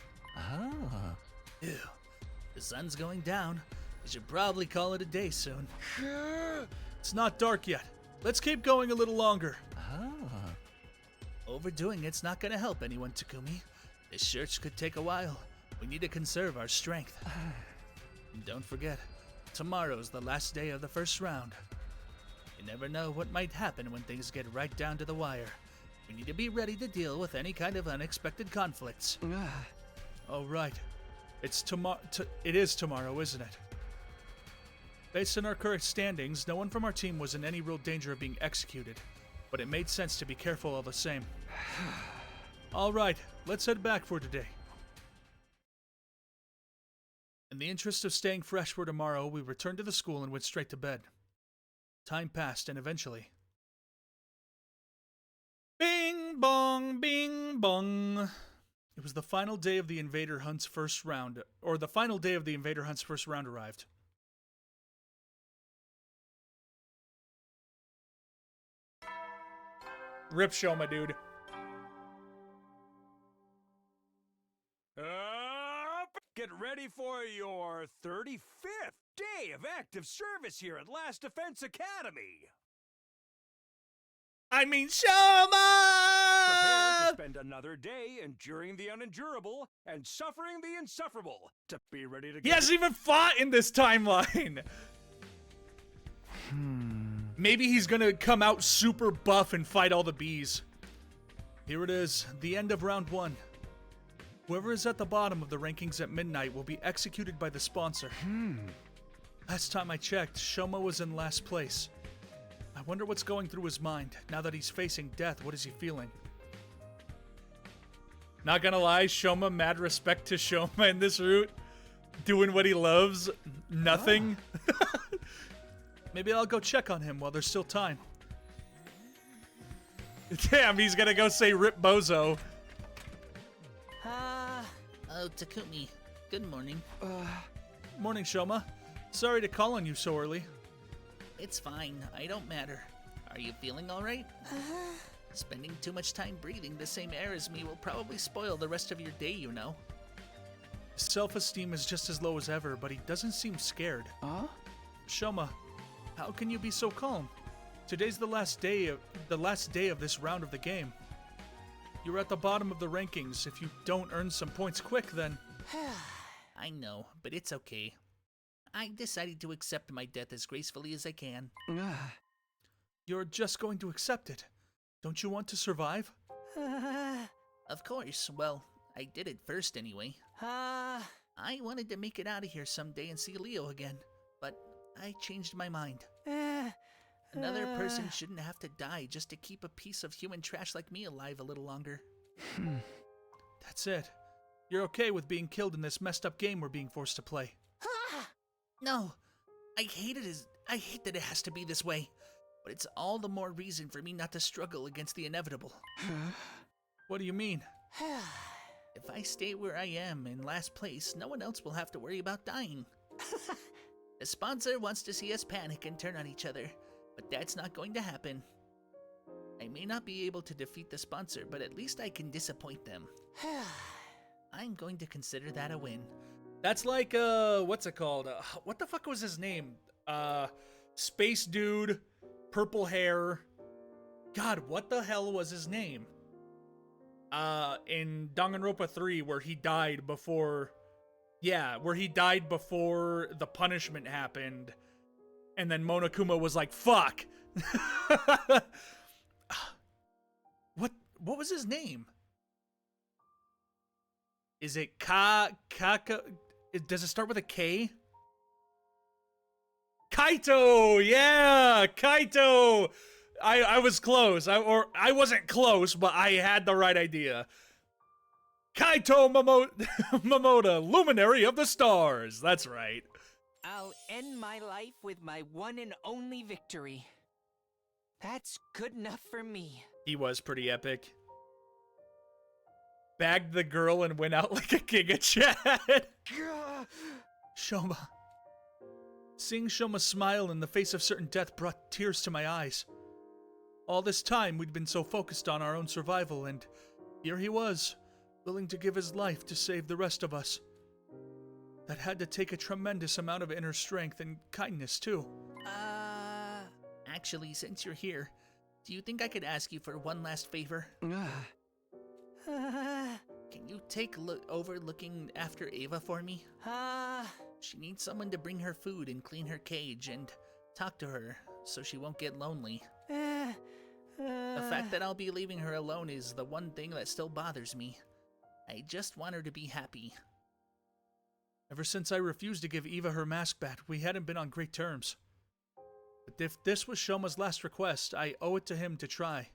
Ew. The sun's going down. We should probably call it a day soon. It's not dark yet. Let's keep going a little longer. Overdoing it's not gonna help anyone, Takumi. This search could take a while. We need to conserve our strength. And don't forget, tomorrow's the last day of the first round. You never know what might happen when things get right down to the wire. We need to be ready to deal with any kind of unexpected conflicts. Oh, right. It is tomorrow, isn't it? Based on our current standings, no one from our team was in any real danger of being executed, but it made sense to be careful all the same. All right, let's head back for today. In the interest of staying fresh for tomorrow, we returned to the school and went straight to bed. Time passed, and eventually... Bing bong, bing bong. It was the final day of the Invader Hunt's first round, or the final day of the Invader Hunt's first round arrived. Rip Shoma, dude. Get ready for your 35th day of active service here at Last Defense Academy. I mean, Shoma! Prepare to spend another day enduring the unendurable and suffering the insufferable. To be ready to He hasn't even fought in this timeline! Maybe he's gonna come out super buff and fight all the bees. Here it is, the end of round 1. Whoever is at the bottom of the rankings at midnight will be executed by the sponsor. Last time I checked, Shoma was in last place. I wonder what's going through his mind. Now that he's facing death, what is he feeling? Not gonna lie, Shoma, mad respect to Shoma in this route. Doing what he loves, nothing. Maybe I'll go check on him while there's still time. Damn, he's gonna go say Rip Bozo. Oh, Takumi. Good morning. Morning, Shoma. Sorry to call on you so early. It's fine. I don't matter. Are you feeling alright? Spending too much time breathing the same air as me will probably spoil the rest of your day, you know. His self-esteem is just as low as ever, but he doesn't seem scared. Huh? Shoma, how can you be so calm? Today's the last day of this round of the game. You're at the bottom of the rankings. If you don't earn some points quick, then... I know, but it's okay. I decided to accept my death as gracefully as I can. You're just going to accept it. Don't you want to survive? Of course. Well, I did it first anyway. I wanted to make it out of here someday and see Leo again, but I changed my mind. Another person shouldn't have to die just to keep a piece of human trash like me alive a little longer. That's it. You're okay with being killed in this messed up game we're being forced to play. No, I hate that it has to be this way, but it's all the more reason for me not to struggle against the inevitable. What do you mean? If I stay where I am in last place, no one else will have to worry about dying. The sponsor wants to see us panic and turn on each other, but that's not going to happen. I may not be able to defeat the sponsor, but at least I can disappoint them. I'm going to consider that a win. That's like, what's it called? What the fuck was his name? Space dude, purple hair. God, what the hell was his name? In Danganronpa 3, where he died before... Yeah, where he died before the punishment happened. And then Monokuma was like, fuck! What was his name? Is it Kaka? Does it start with a K? Kaito! Yeah! Kaito! I was close. I wasn't close, but I had the right idea. Kaito Momoda, Luminary of the Stars. That's right. I'll end my life with my one and only victory. That's good enough for me. He was pretty epic. Bagged the girl and went out like a king of Chad. Shoma. Seeing Shoma smile in the face of certain death brought tears to my eyes. All this time we'd been so focused on our own survival, and here he was, willing to give his life to save the rest of us. That had to take a tremendous amount of inner strength and kindness, too. Actually, since you're here, do you think I could ask you for one last favor? Can you take over looking after Ava for me? She needs someone to bring her food and clean her cage and talk to her so she won't get lonely. The fact that I'll be leaving her alone is the one thing that still bothers me. I just want her to be happy. Ever since I refused to give Eva her mask back, we hadn't been on great terms. But if this was Shoma's last request, I owe it to him to try.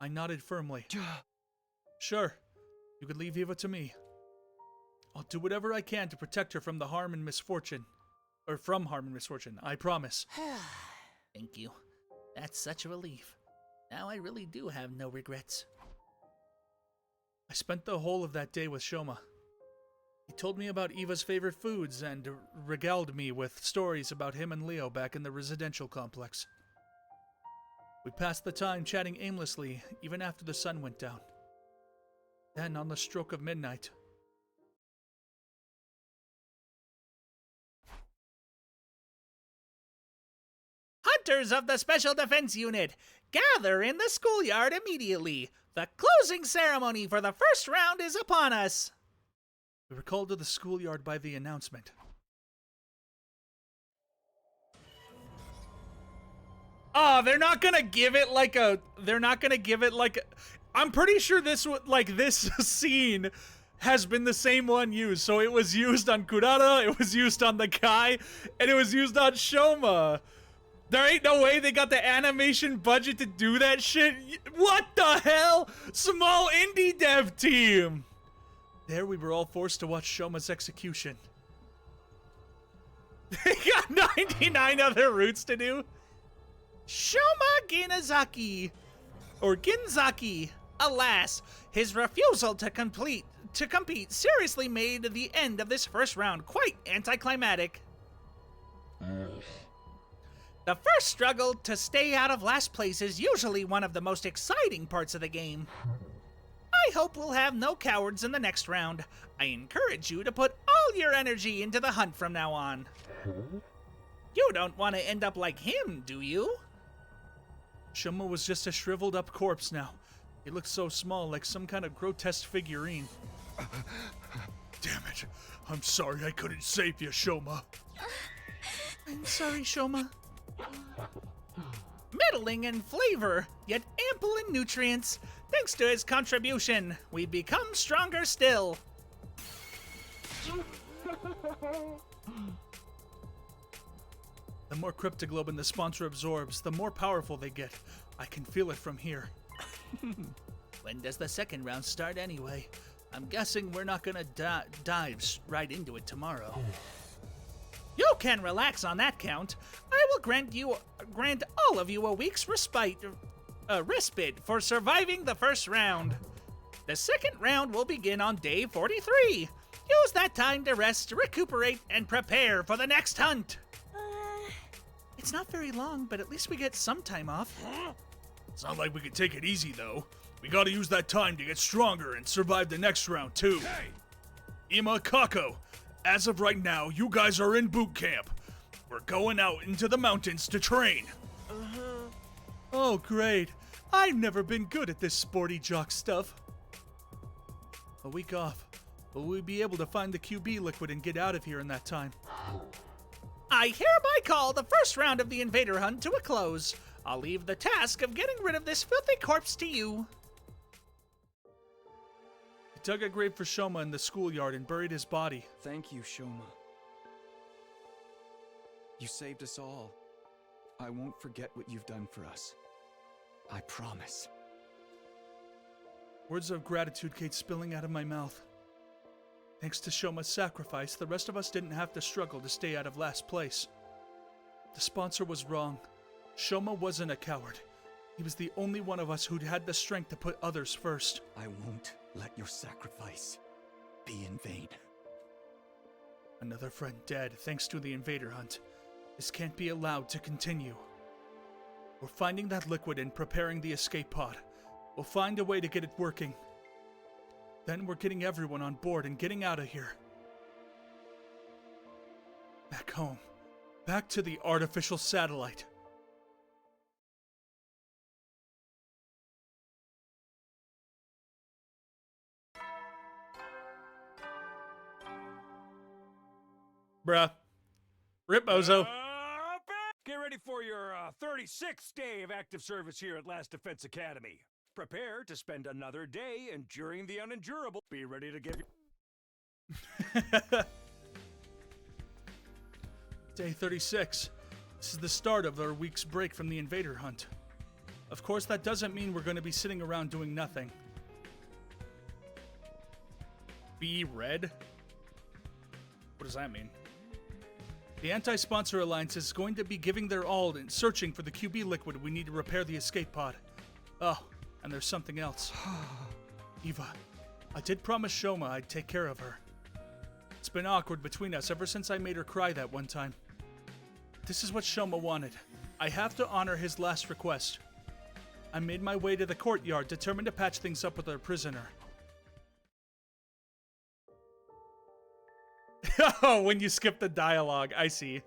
I nodded firmly. Sure, you could leave Eva to me. I'll do whatever I can to protect her from the harm and misfortune. Or from harm and misfortune, I promise. Thank you. That's such a relief. Now I really do have no regrets. I spent the whole of that day with Shoma. He told me about Eva's favorite foods and regaled me with stories about him and Leo back in the residential complex. We passed the time chatting aimlessly, even after the sun went down. Then, on the stroke of midnight... Hunters of the Special Defense Unit, gather in the schoolyard immediately. The closing ceremony for the first round is upon us. We were called to the schoolyard by the announcement. Oh, they're not gonna give it like a... I'm pretty sure this scene has been the same one used. So it was used on Kurata, it was used on the guy, and it was used on Shoma. There ain't no way they got the animation budget to do that shit. What the hell? Small indie dev team. There we were all forced to watch Shoma's execution. They got 99 other routes to do. Shoma Ginzaki, or Ginzaki. Alas, his refusal to compete seriously made the end of this first round quite anticlimactic. The first struggle to stay out of last place is usually one of the most exciting parts of the game. I hope we'll have no cowards in the next round. I encourage you to put all your energy into the hunt from now on. You don't want to end up like him, do you? Shoma was just a shriveled up corpse now. He looked so small, like some kind of grotesque figurine. Damn it. I'm sorry I couldn't save you, Shoma. I'm sorry, Shoma. Middling in flavor, yet ample in nutrients. Thanks to his contribution, we've become stronger still. The more cryptoglobin the sponsor absorbs, the more powerful they get. I can feel it from here. When does the second round start anyway? I'm guessing we're not gonna dive right into it tomorrow. You can relax on that count. I will grant all of you a week's respite for surviving the first round. The second round will begin on day 43. Use that time to rest, recuperate, and prepare for the next hunt. It's not very long, but at least we get some time off. It's not like we can take it easy, though. We gotta use that time to get stronger and survive the next round, too. Hey! Ima, Kako, as of right now, you guys are in boot camp. We're going out into the mountains to train. Oh, great. I've never been good at this sporty jock stuff. A week off. Will we be able to find the QB liquid and get out of here in that time? I hereby call the first round of the invader hunt to a close. I'll leave the task of getting rid of this filthy corpse to you. He dug a grave for Shoma in the schoolyard and buried his body. Thank you, Shoma. You saved us all. I won't forget what you've done for us. I promise. Words of gratitude came spilling out of my mouth. Thanks to Shoma's sacrifice, the rest of us didn't have to struggle to stay out of last place. The sponsor was wrong. Shoma wasn't a coward. He was the only one of us who'd had the strength to put others first. I won't let your sacrifice be in vain. Another friend dead thanks to the invader hunt. This can't be allowed to continue. We're finding that liquid and preparing the escape pod. We'll find a way to get it working. Then we're getting everyone on board and getting out of here. Back home. Back to the artificial satellite. Bruh. Rip, Bozo. Get ready for your 36th day of active service here at Last Defense Academy. Prepare to spend another day enduring the unendurable. Be ready to give you... Day 36. This is the start of our week's break from the invader hunt. Of course, that doesn't mean we're going to be sitting around doing nothing. Be red? What does that mean? The Anti-Sponsor Alliance is going to be giving their all in searching for the QB liquid we need to repair the escape pod. Oh, and there's something else. Eva, I did promise Shoma I'd take care of her. It's been awkward between us ever since I made her cry that one time. This is what Shoma wanted. I have to honor his last request. I made my way to the courtyard, determined to patch things up with our prisoner. Oh, when you skip the dialogue, I see.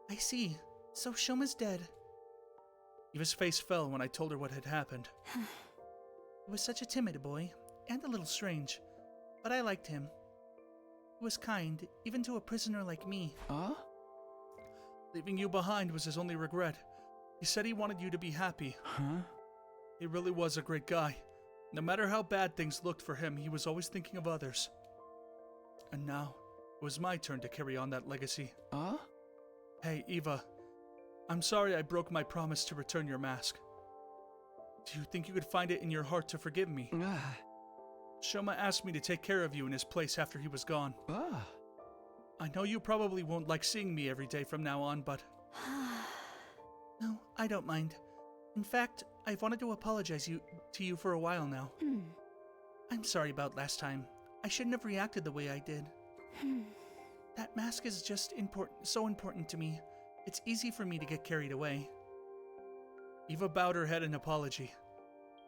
I see. So Shoma's dead. Eva's face fell when I told her what had happened. He was such a timid boy, and a little strange, but I liked him. He was kind, even to a prisoner like me. Huh? Leaving you behind was his only regret. He said he wanted you to be happy. Huh? He really was a great guy. No matter how bad things looked for him, he was always thinking of others. And now, it was my turn to carry on that legacy. Huh? Hey, Eva. I'm sorry I broke my promise to return your mask. Do you think you could find it in your heart to forgive me? Shoma asked me to take care of you in his place after he was gone. I know you probably won't like seeing me every day from now on, but... No, I don't mind. In fact, I've wanted to apologize to you for a while now. I'm sorry about last time. I shouldn't have reacted the way I did. That mask is just so important to me. It's easy for me to get carried away. Eva bowed her head in apology.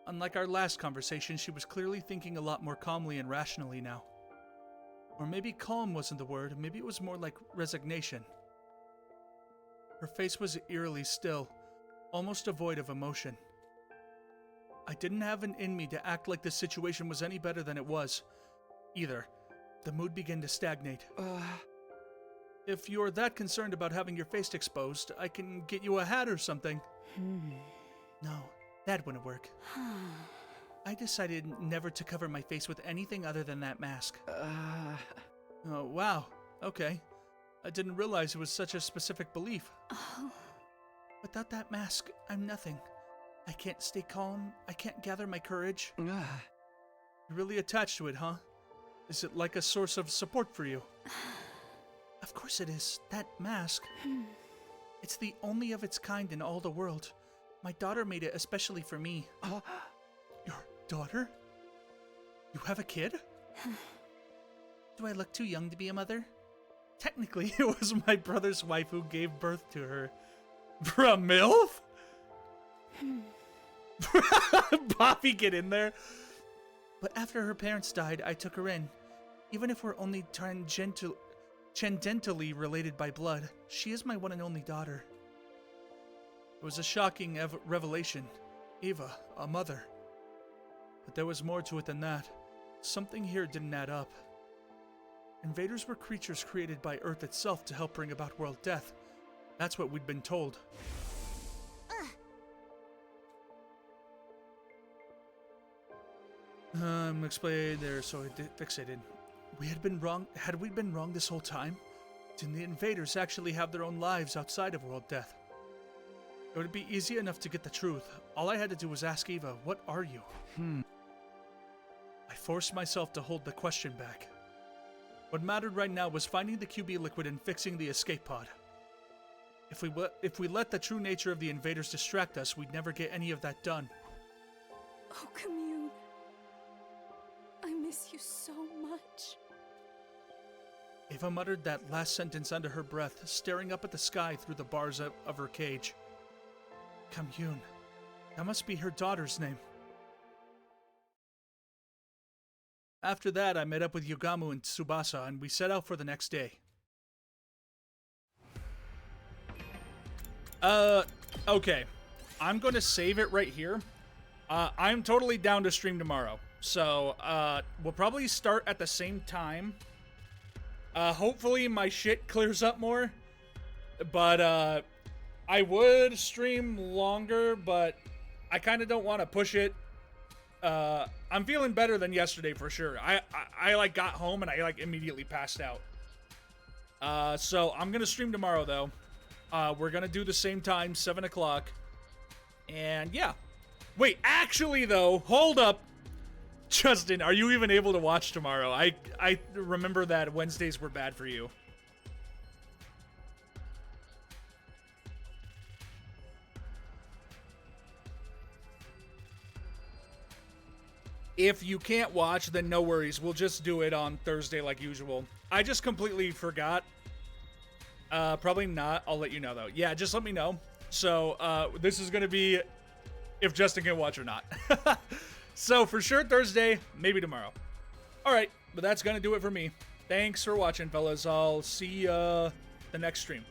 Unlike our last conversation, she was clearly thinking a lot more calmly and rationally now. Or maybe calm wasn't the word, maybe it was more like resignation. Her face was eerily still, almost devoid of emotion. I didn't have it in me to act like the situation was any better than it was, either. The mood began to stagnate. If you're that concerned about having your face exposed, I can get you a hat or something. No, that wouldn't work. I decided never to cover my face with anything other than that mask. Oh, wow. Okay. I didn't realize it was such a specific belief. Without that mask, I'm nothing. I can't stay calm. I can't gather my courage. You're really attached to it, huh? Is it like a source of support for you? Of course it is. That mask. It's the only of its kind in all the world. My daughter made it especially for me. Your daughter? You have a kid? Do I look too young to be a mother? Technically, it was my brother's wife who gave birth to her. Bruh, MILF? Poppy, get in there. But after her parents died, I took her in. Even if we're only tangentially related by blood, she is my one and only daughter. It was a shocking revelation. Eva, a mother. But there was more to it than that. Something here didn't add up. Invaders were creatures created by Earth itself to help bring about world death. That's what we'd been told. I'm explained there, so fixated. Had we been wrong this whole time? Did the invaders actually have their own lives outside of world death? It would be easy enough to get the truth. All I had to do was ask Eva, what are you? I forced myself to hold the question back. What mattered right now was finding the QB liquid and fixing the escape pod. If we let the true nature of the invaders distract us, we'd never get any of that done. Oh, Commune. I miss you so much. Eva muttered that last sentence under her breath, staring up at the sky through the bars of her cage. Commune. That must be her daughter's name. After that, I met up with Yogamu and Tsubasa, and we set out for the next day. Okay. I'm going to save it right here. I'm totally down to stream tomorrow. So, we'll probably start at the same time. Hopefully my shit clears up more. But, I would stream longer, but I kind of don't want to push it. I'm feeling better than yesterday for sure. I like got home and I like immediately passed out. So I'm gonna stream tomorrow though. We're gonna do the same time, 7 o'clock. And yeah. Wait, actually though, hold up. Justin, are you even able to watch tomorrow? I remember that Wednesdays were bad for you. If you can't watch, then no worries. We'll just do it on Thursday like usual. I just completely forgot. Probably not. I'll let you know, though. Yeah, just let me know. So, this is going to be if Justin can watch or not. So, for sure, Thursday, maybe tomorrow. All right, but that's going to do it for me. Thanks for watching, fellas. I'll see you the next stream.